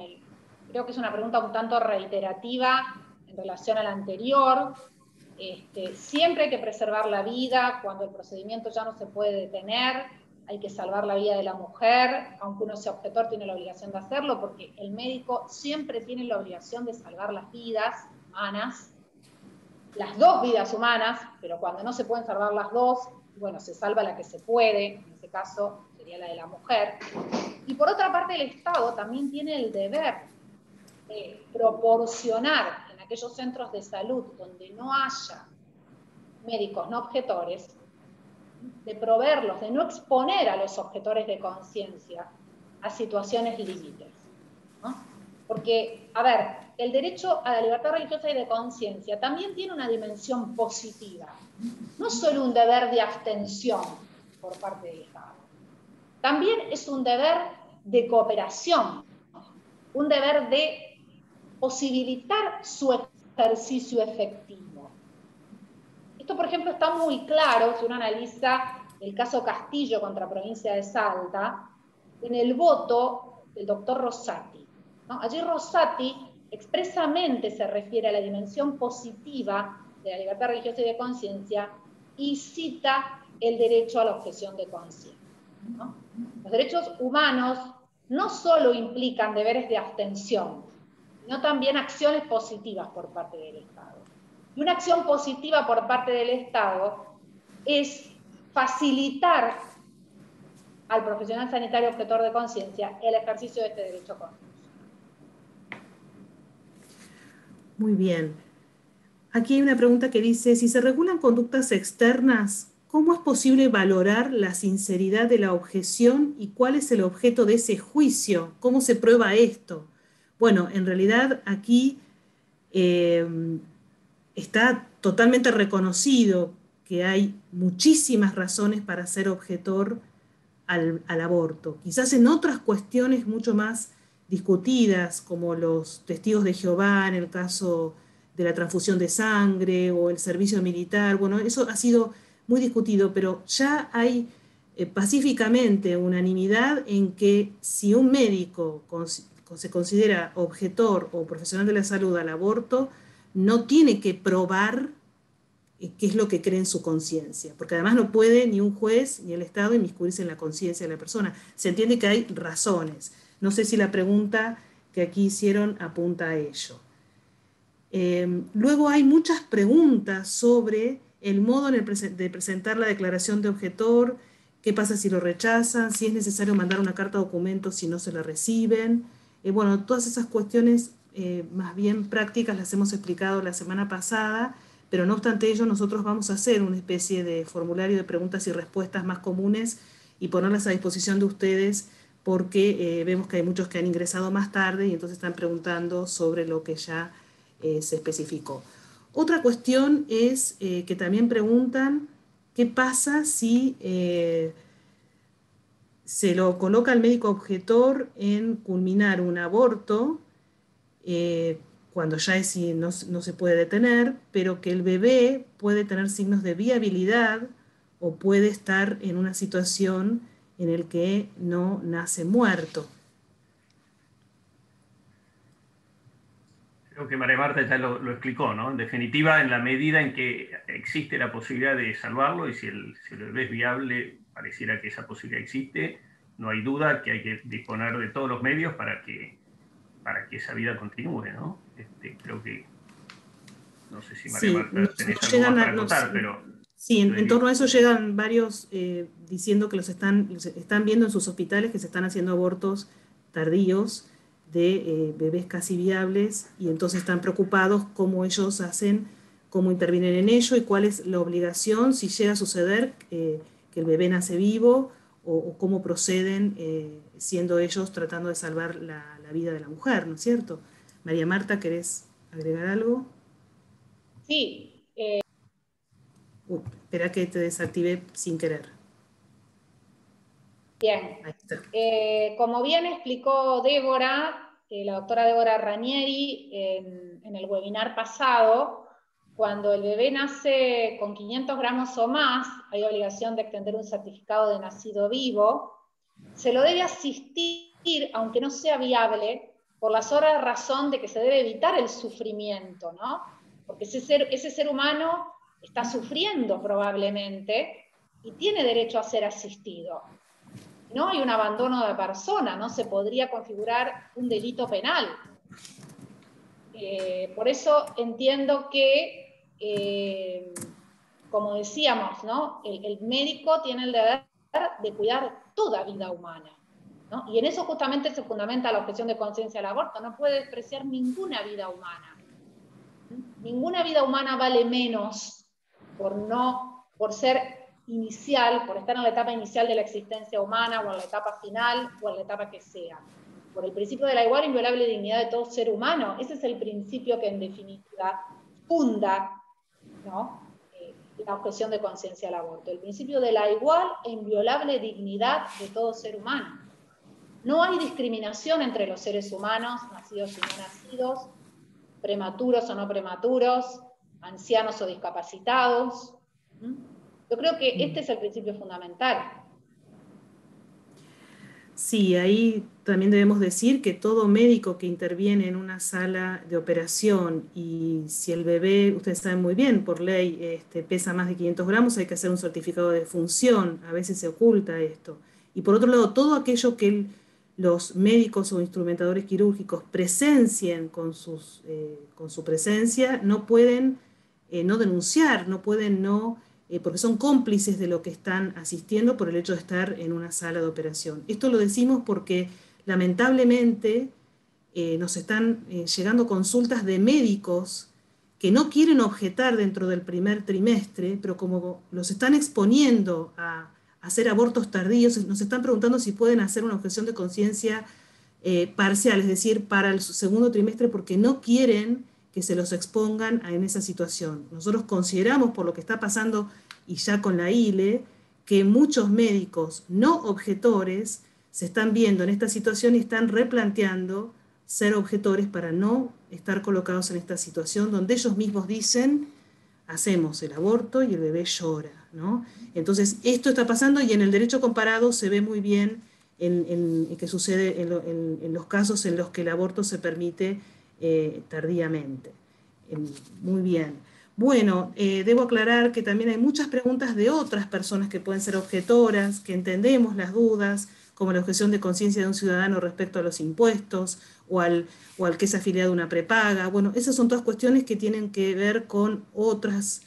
creo que es una pregunta un tanto reiterativa en relación a la anterior, siempre hay que preservar la vida, cuando el procedimiento ya no se puede detener, hay que salvar la vida de la mujer, aunque uno sea objetor tiene la obligación de hacerlo, porque el médico siempre tiene la obligación de salvar las vidas humanas, las dos vidas humanas, pero cuando no se pueden salvar las dos, bueno, se salva la que se puede, en ese caso sería la de la mujer. Y por otra parte, el Estado también tiene el deber de proporcionar en aquellos centros de salud donde no haya médicos no objetores, de proveerlos, de no exponer a los objetores de conciencia a situaciones límites, ¿no? Porque, a ver, el derecho a la libertad religiosa y de conciencia también tiene una dimensión positiva, no solo un deber de abstención por parte del Estado, también es un deber de cooperación, un deber de posibilitar su ejercicio efectivo. Esto, por ejemplo, está muy claro si uno analiza el caso Castillo contra Provincia de Salta, en el voto del doctor Rosati, ¿no? Allí Rosati expresamente se refiere a la dimensión positiva de la libertad religiosa y de conciencia y cita el derecho a la objeción de conciencia, ¿no? Los derechos humanos no solo implican deberes de abstención, sino también acciones positivas por parte del Estado. Y una acción positiva por parte del Estado es facilitar al profesional sanitario objetor de conciencia el ejercicio de este derecho constitucional. Muy bien. Aquí hay una pregunta que dice, si se regulan conductas externas, ¿cómo es posible valorar la sinceridad de la objeción y cuál es el objeto de ese juicio? ¿Cómo se prueba esto? Bueno, en realidad aquí está totalmente reconocido que hay muchísimas razones para ser objetor al aborto. Quizás en otras cuestiones mucho más discutidas, como los testigos de Jehová en el caso de la transfusión de sangre o el servicio militar, bueno, eso ha sido muy discutido, pero ya hay pacíficamente unanimidad en que si un médico se considera objetor o profesional de la salud al aborto, no tiene que probar qué es lo que cree en su conciencia, porque además no puede ni un juez ni el Estado inmiscuirse en la conciencia de la persona. Se entiende que hay razones. No sé si la pregunta que aquí hicieron apunta a ello. Luego hay muchas preguntas sobre el modo de presentar la declaración de objetor, qué pasa si lo rechazan, si es necesario mandar una carta de documento si no se la reciben. Bueno, todas esas cuestiones más bien prácticas las hemos explicado la semana pasada, pero no obstante ello nosotros vamos a hacer una especie de formulario de preguntas y respuestas más comunes y ponerlas a disposición de ustedes porque vemos que hay muchos que han ingresado más tarde y entonces están preguntando sobre lo que ya se especificó. Otra cuestión es que también preguntan qué pasa si se lo coloca al médico objetor en culminar un aborto cuando ya no se puede detener, pero que el bebé puede tener signos de viabilidad o puede estar en una situación en la que no nace muerto. Creo que María Marta ya lo explicó, ¿no? En definitiva, en la medida en que existe la posibilidad de salvarlo y si el bebé es viable, pareciera que esa posibilidad existe, no hay duda que hay que disponer de todos los medios para que esa vida continúe, ¿no? Creo que, no sé si María Marta tenés algo más para contar, pero... Sí, en torno a eso llegan varios diciendo que los están viendo en sus hospitales que se están haciendo abortos tardíos de bebés casi viables y entonces están preocupados cómo ellos hacen, cómo intervienen en ello y cuál es la obligación si llega a suceder que el bebé nace vivo o cómo proceden siendo ellos tratando de salvar la vida de la mujer, ¿no es cierto? María Marta, ¿querés agregar algo? Sí. Espera que te desactive sin querer. Bien. Como bien explicó Débora, la doctora Débora Ranieri, en el webinar pasado, cuando el bebé nace con 500 gramos o más, hay obligación de extender un certificado de nacido vivo, se lo debe asistir, aunque no sea viable, por la sola razón de que se debe evitar el sufrimiento, ¿no? Porque ese ser humano está sufriendo probablemente y tiene derecho a ser asistido. No hay un abandono de persona, no se podría configurar un delito penal. Por eso entiendo que, como decíamos, ¿no? El médico tiene el deber de cuidar toda vida humana, ¿no? Y en eso justamente se fundamenta la objeción de conciencia al aborto. No puede despreciar ninguna vida humana. Ninguna vida humana vale menos por ser inicial, por estar en la etapa inicial de la existencia humana, o en la etapa final, o en la etapa que sea. Por el principio de la igual e inviolable dignidad de todo ser humano. Ese es el principio que en definitiva funda, ¿no?, la objeción de conciencia al aborto. El principio de la igual e inviolable dignidad de todo ser humano. No hay discriminación entre los seres humanos, nacidos y no nacidos, prematuros o no prematuros, ancianos o discapacitados. Yo creo que este es el principio fundamental. Sí, ahí también debemos decir que todo médico que interviene en una sala de operación y si el bebé, ustedes saben muy bien, por ley pesa más de 500 gramos, hay que hacer un certificado de defunción, a veces se oculta esto. Y por otro lado, todo aquello que los médicos o instrumentadores quirúrgicos presencien con su presencia, no pueden no denunciar, no pueden no... porque son cómplices de lo que están asistiendo por el hecho de estar en una sala de operación. Esto lo decimos porque lamentablemente nos están llegando consultas de médicos que no quieren objetar dentro del primer trimestre, pero como los están exponiendo a hacer abortos tardíos, nos están preguntando si pueden hacer una objeción de conciencia parcial, es decir, para el segundo trimestre, porque no quieren que se los expongan en esa situación. Nosotros consideramos, por lo que está pasando y ya con la ILE, que muchos médicos no objetores se están viendo en esta situación y están replanteando ser objetores para no estar colocados en esta situación donde ellos mismos dicen, hacemos el aborto y el bebé llora, ¿no? Entonces, esto está pasando y en el derecho comparado se ve muy bien que sucede en los casos en los que el aborto se permite tardíamente. Muy bien. Bueno, debo aclarar que también hay muchas preguntas de otras personas que pueden ser objetoras, que entendemos las dudas. como la objeción de conciencia de un ciudadano respecto a los impuestos o al que es afiliado a una prepaga. Bueno, esas son todas cuestiones que tienen que ver con otros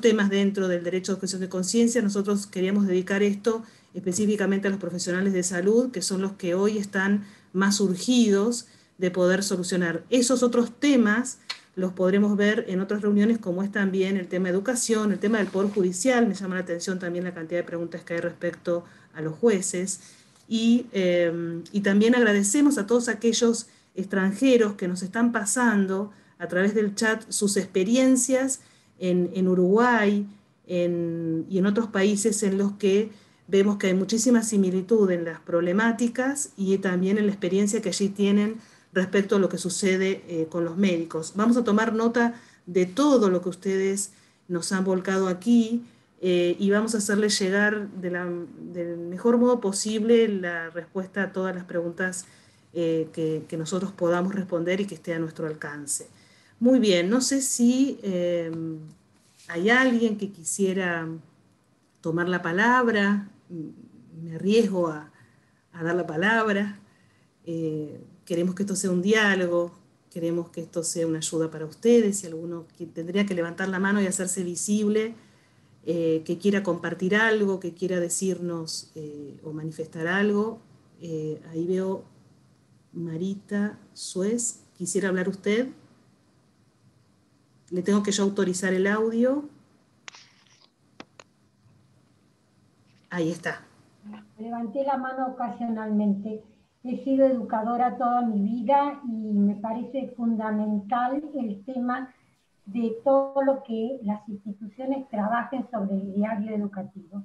temas dentro del derecho de objeción de conciencia. Nosotros queríamos dedicar esto específicamente a los profesionales de salud, que son los que hoy están más urgidos de poder solucionar. Esos otros temas los podremos ver en otras reuniones, como es también el tema de educación, el tema del Poder Judicial. Me llama la atención también la cantidad de preguntas que hay respecto a los jueces. Y también agradecemos a todos aquellos extranjeros que nos están pasando a través del chat sus experiencias en Uruguay y en otros países en los que vemos que hay muchísima similitud en las problemáticas y también en la experiencia que allí tienen respecto a lo que sucede con los médicos. Vamos a tomar nota de todo lo que ustedes nos han volcado aquí y vamos a hacerles llegar del mejor modo posible la respuesta a todas las preguntas que nosotros podamos responder y que esté a nuestro alcance. Muy bien, no sé si hay alguien que quisiera tomar la palabra. Me arriesgo a dar la palabra. Queremos que esto sea un diálogo, queremos que esto sea una ayuda para ustedes. Si alguno tendría que levantar la mano y hacerse visible, que quiera compartir algo, que quiera decirnos o manifestar algo. Ahí veo Marita Suez. ¿Quisiera hablar usted? ¿Le tengo que yo autorizar el audio? Ahí está. Levanté la mano ocasionalmente. He sido educadora toda mi vida y me parece fundamental el tema de todo lo que las instituciones trabajen sobre el diario educativo.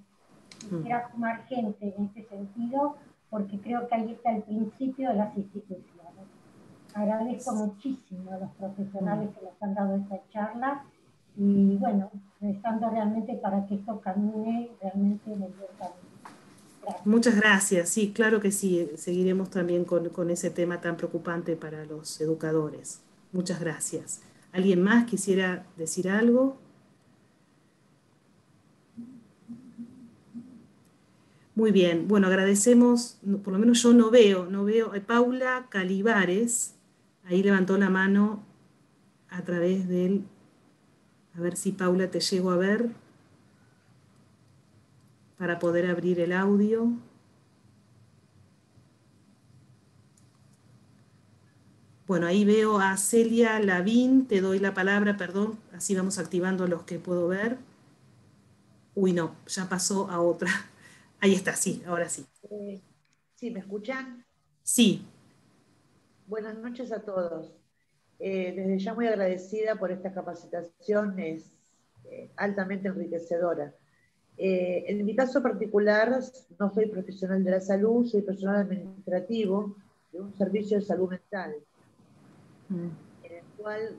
Quisiera sumar gente en este sentido porque creo que ahí está el principio de las instituciones. Agradezco muchísimo a los profesionales que nos han dado esta charla y bueno, rezando realmente para que esto camine realmente en el buen camino. Gracias. Muchas gracias, sí, claro que sí, seguiremos también con ese tema tan preocupante para los educadores. Muchas gracias. ¿Alguien más quisiera decir algo? Muy bien, bueno, agradecemos, por lo menos yo no veo, Paula Calibares, ahí levantó la mano a través del, a ver si Paula te llego a ver, para poder abrir el audio. Bueno, ahí veo a Celia Lavín, te doy la palabra, perdón, así vamos activando los que puedo ver. Uy, no, ya pasó a otra. Ahí está, sí, ahora sí. ¿Sí, me escuchan? Sí. Buenas noches a todos. Desde ya muy agradecida por esta capacitación, es altamente enriquecedora. En mi caso particular, no soy profesional de la salud, soy personal administrativo de un servicio de salud mental, en el cual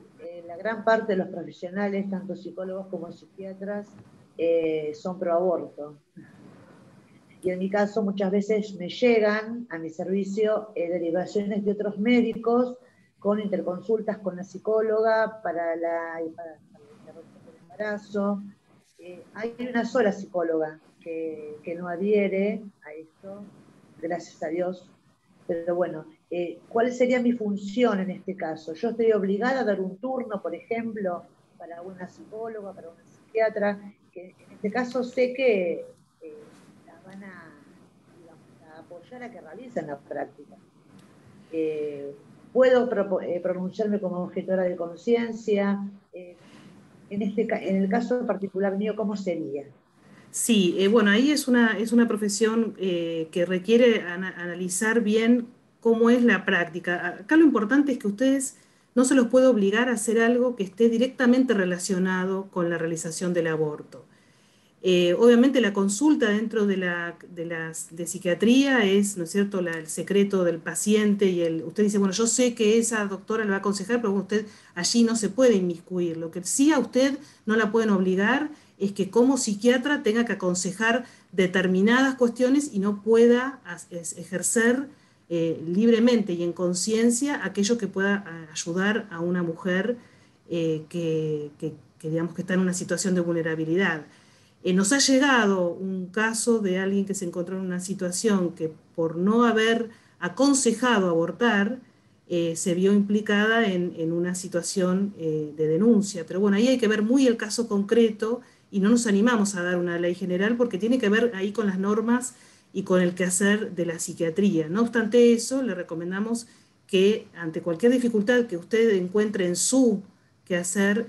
la gran parte de los profesionales, tanto psicólogos como psiquiatras, son pro aborto. Y en mi caso muchas veces me llegan a mi servicio derivaciones de otros médicos con interconsultas con la psicóloga para la interrupción del embarazo. Hay una sola psicóloga que no adhiere a esto, gracias a Dios. Pero bueno, ¿cuál sería mi función en este caso? Yo estoy obligada a dar un turno, por ejemplo, para una psicóloga, para una psiquiatra, que en este caso sé que van a apoyar a que realicen la práctica. Puedo pronunciarme como objetora de conciencia. En el caso particular mío, ¿cómo sería? Sí, bueno, ahí es una profesión que requiere analizar bien cómo es la práctica. Acá lo importante es que ustedes no se los puede obligar a hacer algo que esté directamente relacionado con la realización del aborto. Obviamente la consulta dentro de psiquiatría es, ¿no es cierto?, el secreto del paciente y usted dice, bueno, yo sé que esa doctora le va a aconsejar, pero usted allí no se puede inmiscuir. Lo que sí a usted no la pueden obligar es que como psiquiatra tenga que aconsejar determinadas cuestiones y no pueda ejercer libremente y en conciencia aquello que pueda ayudar a una mujer que digamos que está en una situación de vulnerabilidad. Nos ha llegado un caso de alguien que se encontró en una situación que por no haber aconsejado abortar, se vio implicada en una situación de denuncia. Pero bueno, ahí hay que ver muy el caso concreto y no nos animamos a dar una ley general porque tiene que ver ahí con las normas y con el quehacer de la psiquiatría. No obstante eso, le recomendamos que ante cualquier dificultad que usted encuentre en su quehacer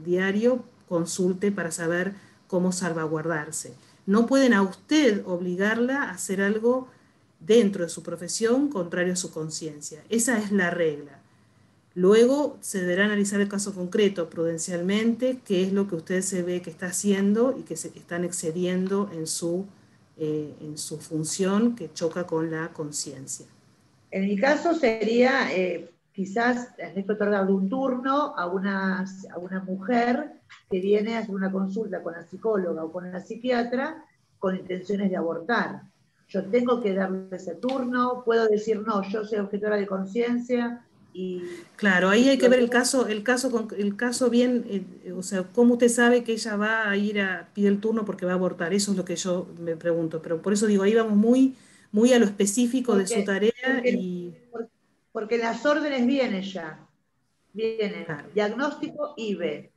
diario, consulte para saber cómo salvaguardarse. No pueden a usted obligarla a hacer algo dentro de su profesión contrario a su conciencia. Esa es la regla. Luego se deberá analizar el caso concreto prudencialmente, qué es lo que usted se ve que está haciendo y que se están excediendo en su función que choca con la conciencia. En mi caso sería quizás hay que otorgarle un turno a una mujer que viene a hacer una consulta con la psicóloga o con la psiquiatra con intenciones de abortar. Yo tengo que darle ese turno, puedo decir no, yo soy objetora de conciencia y... Claro, ahí hay que ver el caso bien, o sea, cómo usted sabe que ella va a ir a pedir el turno porque va a abortar, eso es lo que yo me pregunto, pero por eso digo, ahí vamos muy a lo específico de su tarea porque las órdenes vienen ya. Viene claro. Diagnóstico IBE,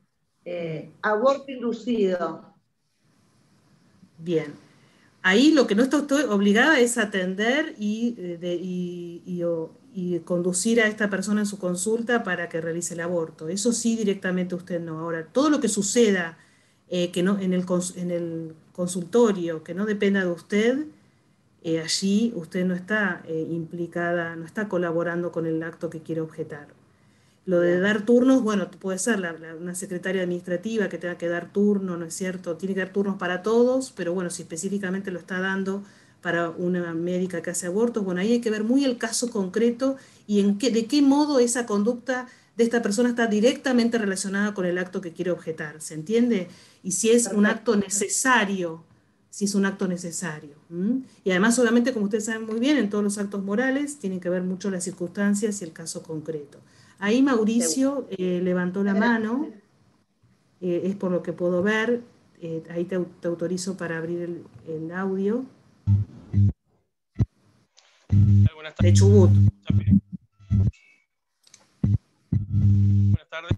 aborto inducido. Bien. Ahí lo que no está usted obligada es atender y conducir a esta persona en su consulta para que realice el aborto. Eso sí, directamente usted no. Ahora, todo lo que suceda que no, en el consultorio, que no dependa de usted, allí usted no está implicada, no está colaborando con el acto que quiere objetar. Lo de dar turnos, bueno, puede ser una secretaria administrativa que tenga que dar turno, ¿no es cierto? Tiene que dar turnos para todos, pero bueno, si específicamente lo está dando para una médica que hace abortos, bueno, ahí hay que ver muy el caso concreto y de qué modo esa conducta de esta persona está directamente relacionada con el acto que quiere objetar, ¿se entiende? Y si es un acto necesario, Y además, obviamente, como ustedes saben muy bien, en todos los actos morales tienen que ver mucho las circunstancias y el caso concreto. Ahí Mauricio levantó la mano, es por lo que puedo ver, ahí te autorizo para abrir el audio. Buenas tardes. De Chubut. Buenas tardes.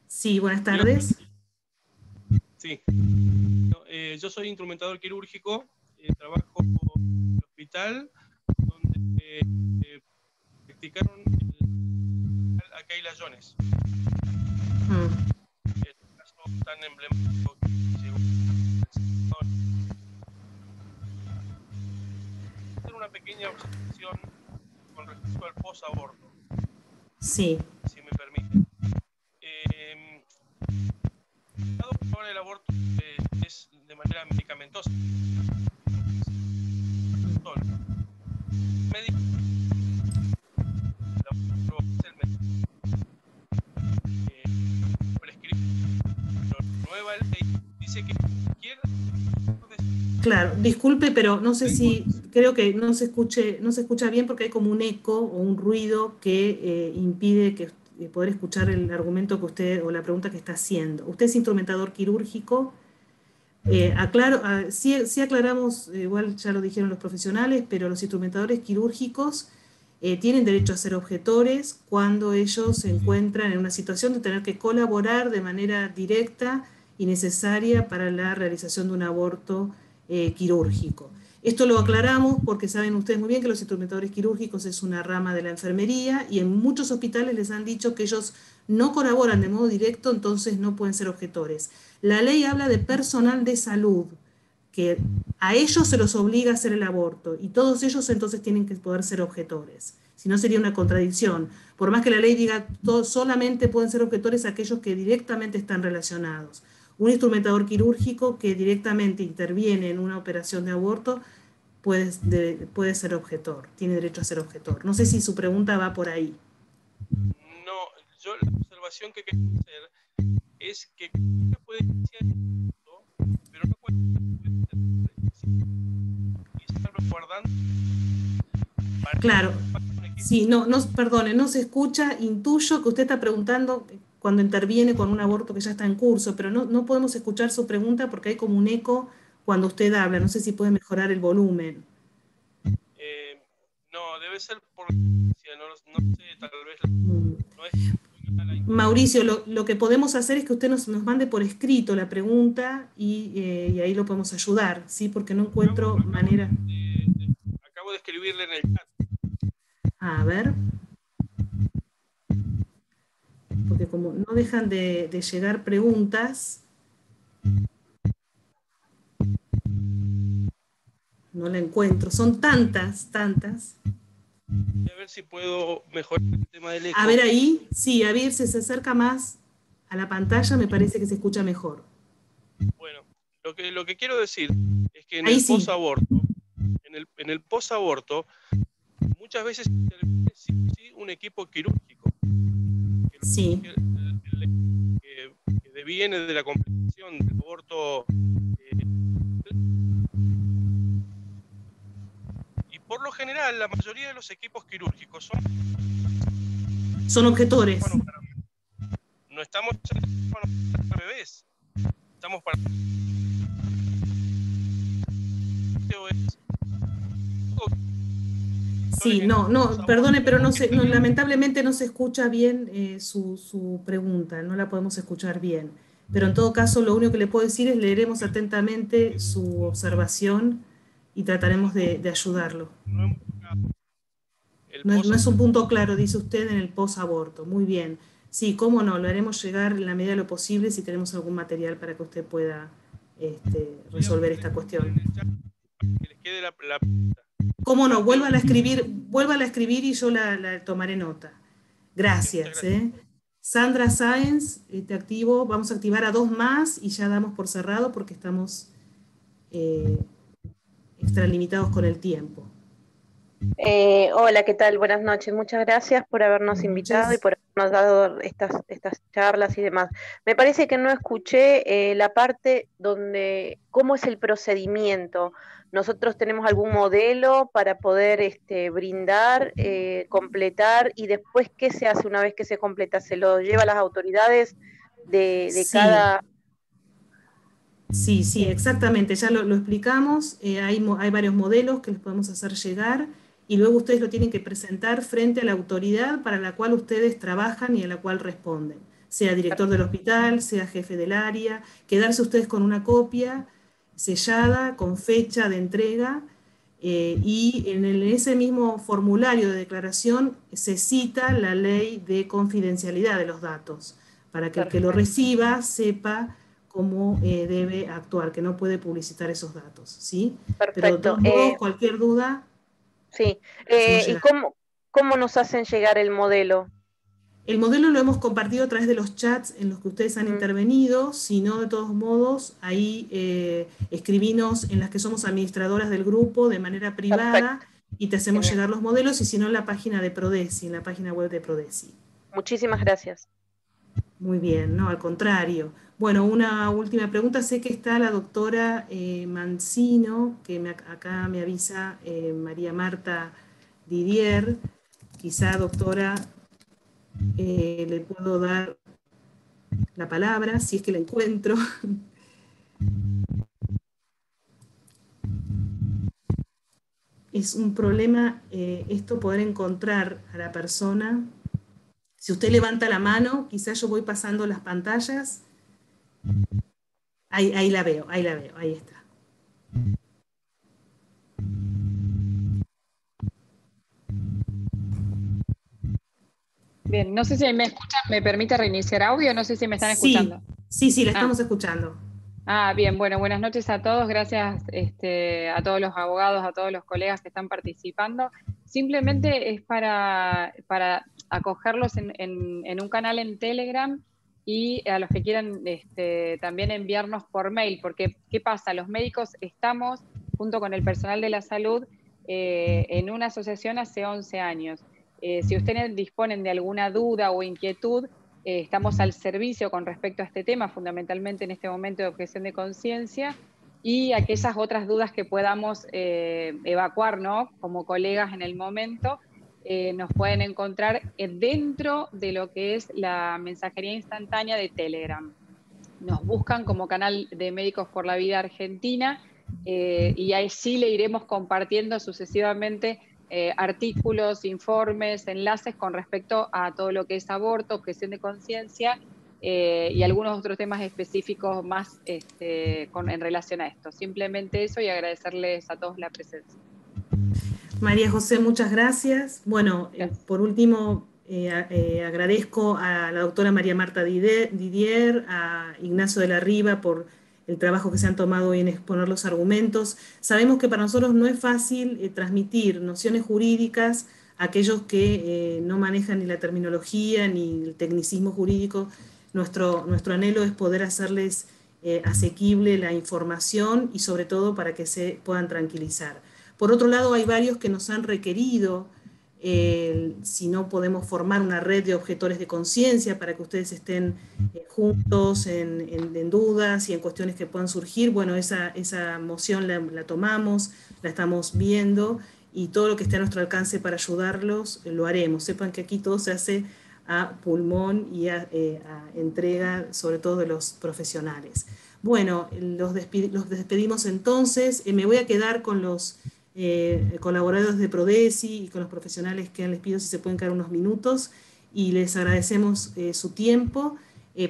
Sí, buenas tardes. Sí. Yo soy instrumentador quirúrgico, trabajo en el hospital donde practicaron a Kayla Jones. Es un caso tan emblemático que llegó hacer una pequeña observación con respecto al posaborto. Sí. Si me permite. Ahora el aborto es de manera medicamentosa. El médico prescribe nueva ley dice que cualquier... Claro, disculpe, pero no sé si, creo que no se escucha bien porque hay como un eco o un ruido que impide poder escuchar el argumento que usted o la pregunta que está haciendo. Usted es instrumentador quirúrgico. Sí aclaramos, igual ya lo dijeron los profesionales, pero los instrumentadores quirúrgicos tienen derecho a ser objetores cuando ellos se encuentran en una situación de tener que colaborar de manera directa y necesaria para la realización de un aborto quirúrgico. Esto lo aclaramos porque saben ustedes muy bien que los instrumentadores quirúrgicos es una rama de la enfermería y en muchos hospitales les han dicho que ellos no colaboran de modo directo, entonces no pueden ser objetores. La ley habla de personal de salud, que a ellos se los obliga a hacer el aborto y todos ellos entonces tienen que poder ser objetores. Si no sería una contradicción. Por más que la ley diga solamente pueden ser objetores aquellos que directamente están relacionados. Un instrumentador quirúrgico que directamente interviene en una operación de aborto puede ser objetor, tiene derecho a ser objetor. No sé si su pregunta va por ahí. No, yo la observación que quería hacer es que puede iniciar esto, pero no puede estar guardando. Claro. Sí, perdone, no se escucha. Intuyo que usted está preguntando cuando interviene con un aborto que ya está en curso, pero no podemos escuchar su pregunta porque hay como un eco cuando usted habla. No sé si puede mejorar el volumen. No, debe ser por no sé, tal vez no es Mauricio, lo que podemos hacer es que usted nos mande por escrito la pregunta y ahí lo podemos ayudar, ¿sí? Porque no encuentro manera. Acabo de escribirle en el chat. A ver. Porque como no dejan de llegar preguntas, no la encuentro. Son tantas. Voy a ver si puedo mejorar el tema del eco. A ver ahí, sí, a ver si se acerca más a la pantalla, me parece que se escucha mejor. Bueno, lo que quiero decir es que en ahí el sí. posaborto, en el posaborto, muchas veces interviene sí un equipo quirúrgico. Sí. Que deviene de la complicación del aborto. Y por lo general, la mayoría de los equipos quirúrgicos son objetores. No estamos para bebés, estamos para... Sí, no, perdone, pero lamentablemente no se escucha bien su pregunta, no la podemos escuchar bien. Pero en todo caso, lo único que le puedo decir es leeremos atentamente su observación y trataremos de ayudarlo. No es un punto claro, dice usted, en el posaborto. Muy bien. Sí, cómo no, lo haremos llegar en la medida de lo posible si tenemos algún material para que usted pueda resolver esta cuestión. Que les quede la cómo no, vuélvala a escribir y yo la tomaré nota. Gracias. Sandra Sáenz, te activo, vamos a activar a 2 más y ya damos por cerrado porque estamos extralimitados con el tiempo. Hola, ¿qué tal? Buenas noches. Muchas gracias por habernos invitado y por habernos dado estas charlas y demás. Me parece que no escuché la parte donde, ¿cómo es el procedimiento? Nosotros tenemos algún modelo para poder brindar, completar, y después, ¿qué se hace una vez que se completa? ¿Se lo lleva a las autoridades de sí. cada...? Sí, exactamente, ya lo explicamos, hay varios modelos que les podemos hacer llegar y luego ustedes lo tienen que presentar frente a la autoridad para la cual ustedes trabajan y a la cual responden, sea director del hospital, sea jefe del área, quedarse ustedes con una copia sellada, con fecha de entrega, y en ese mismo formulario de declaración se cita la ley de confidencialidad de los datos, para que el que lo reciba sepa cómo debe actuar, que no puede publicitar esos datos, ¿sí? Perfecto. Pero de todos modos, cualquier duda... Sí, ¿y cómo nos hacen llegar el modelo? El modelo lo hemos compartido a través de los chats en los que ustedes han intervenido, si no, de todos modos, ahí escribinos en las que somos administradoras del grupo de manera privada. Perfecto. Y te hacemos llegar los modelos, y si no, en la página de Prodesi, en la página web de Prodesi. Muchísimas gracias. Muy bien, no, al contrario. Bueno, una última pregunta. Sé que está la doctora Mancino, que acá me avisa María Marta Didier. Quizá, doctora, le puedo dar la palabra, si es que la encuentro. Es un problema esto, poder encontrar a la persona. Si usted levanta la mano, quizás yo voy pasando las pantallas. Ahí la veo, ahí está. Bien, no sé si me escuchan, ¿me permite reiniciar audio? No sé si me están escuchando. Sí, la estamos escuchando. Bien, bueno, buenas noches a todos, gracias a todos los abogados, a todos los colegas que están participando. Simplemente es para acogerlos en un canal en Telegram, y a los que quieran también enviarnos por mail, porque ¿qué pasa? Los médicos estamos, junto con el personal de la salud, en una asociación hace 11 años. Si ustedes disponen de alguna duda o inquietud, estamos al servicio con respecto a este tema, fundamentalmente en este momento de objeción de conciencia, y aquellas otras dudas que podamos evacuar, ¿no? Como colegas en el momento. nos pueden encontrar dentro de lo que es la mensajería instantánea de Telegram. Nos buscan como Canal de Médicos por la Vida Argentina, y ahí sí le iremos compartiendo sucesivamente artículos, informes, enlaces con respecto a todo lo que es aborto, objeción de conciencia, y algunos otros temas específicos más en relación a esto. Simplemente eso, y agradecerles a todos la presencia. María José, muchas gracias. Bueno, por último, agradezco a la doctora María Marta Didier, a Ignacio de la Riva por el trabajo que se han tomado hoy en exponer los argumentos. Sabemos que para nosotros no es fácil transmitir nociones jurídicas a aquellos que no manejan ni la terminología ni el tecnicismo jurídico. Nuestro anhelo es poder hacerles asequible la información y sobre todo para que se puedan tranquilizar. Por otro lado, hay varios que nos han requerido, si no podemos formar una red de objetores de conciencia para que ustedes estén juntos en dudas y en cuestiones que puedan surgir. Bueno, esa moción la tomamos, la estamos viendo, y todo lo que esté a nuestro alcance para ayudarlos, lo haremos. Sepan que aquí todo se hace a pulmón y a entrega, sobre todo de los profesionales. Bueno, los despedimos entonces. Me voy a quedar con los colaboradores de Prodesi y con los profesionales que les pido si se pueden quedar unos minutos, y les agradecemos su tiempo.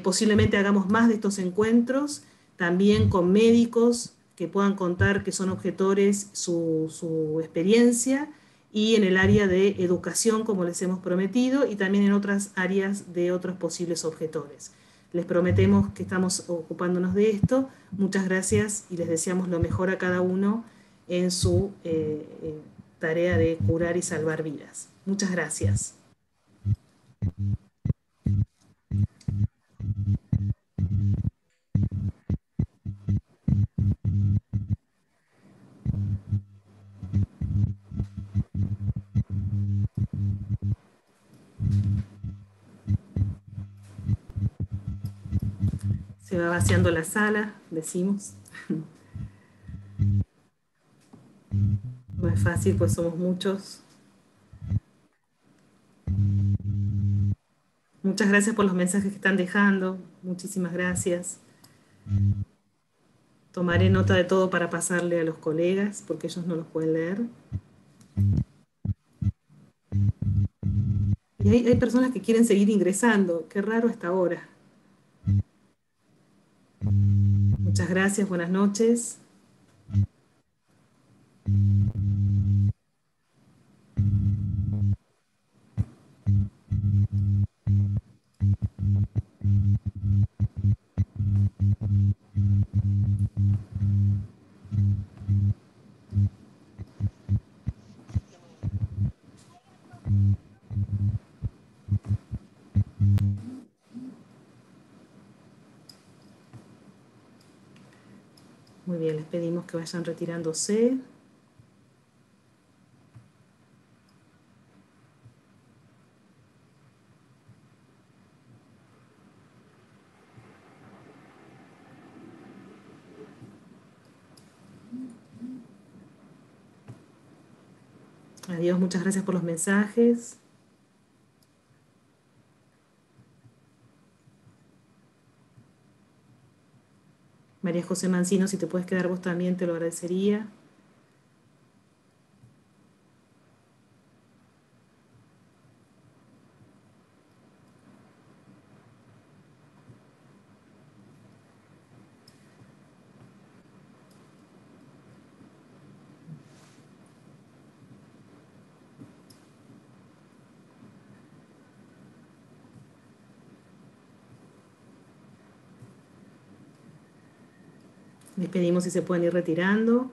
Posiblemente hagamos más de estos encuentros, también con médicos que puedan contar, que son objetores, su experiencia, y en el área de educación, como les hemos prometido, y también en otras áreas de otros posibles objetores. Les prometemos que estamos ocupándonos de esto. Muchas gracias y les deseamos lo mejor a cada uno en su tarea de curar y salvar vidas. Muchas gracias. Se va vaciando la sala, decimos. No es fácil, pues somos muchos. Muchas gracias por los mensajes que están dejando. Muchísimas gracias. Tomaré nota de todo para pasarle a los colegas, porque ellos no los pueden leer. Y hay personas que quieren seguir ingresando. Qué raro hasta ahora. Muchas gracias, buenas noches. Muy bien, les pedimos que vayan retirándose. Adiós, muchas gracias por los mensajes. María José Mancino, si te puedes quedar vos también, te lo agradecería. Les pedimos si se pueden ir retirando.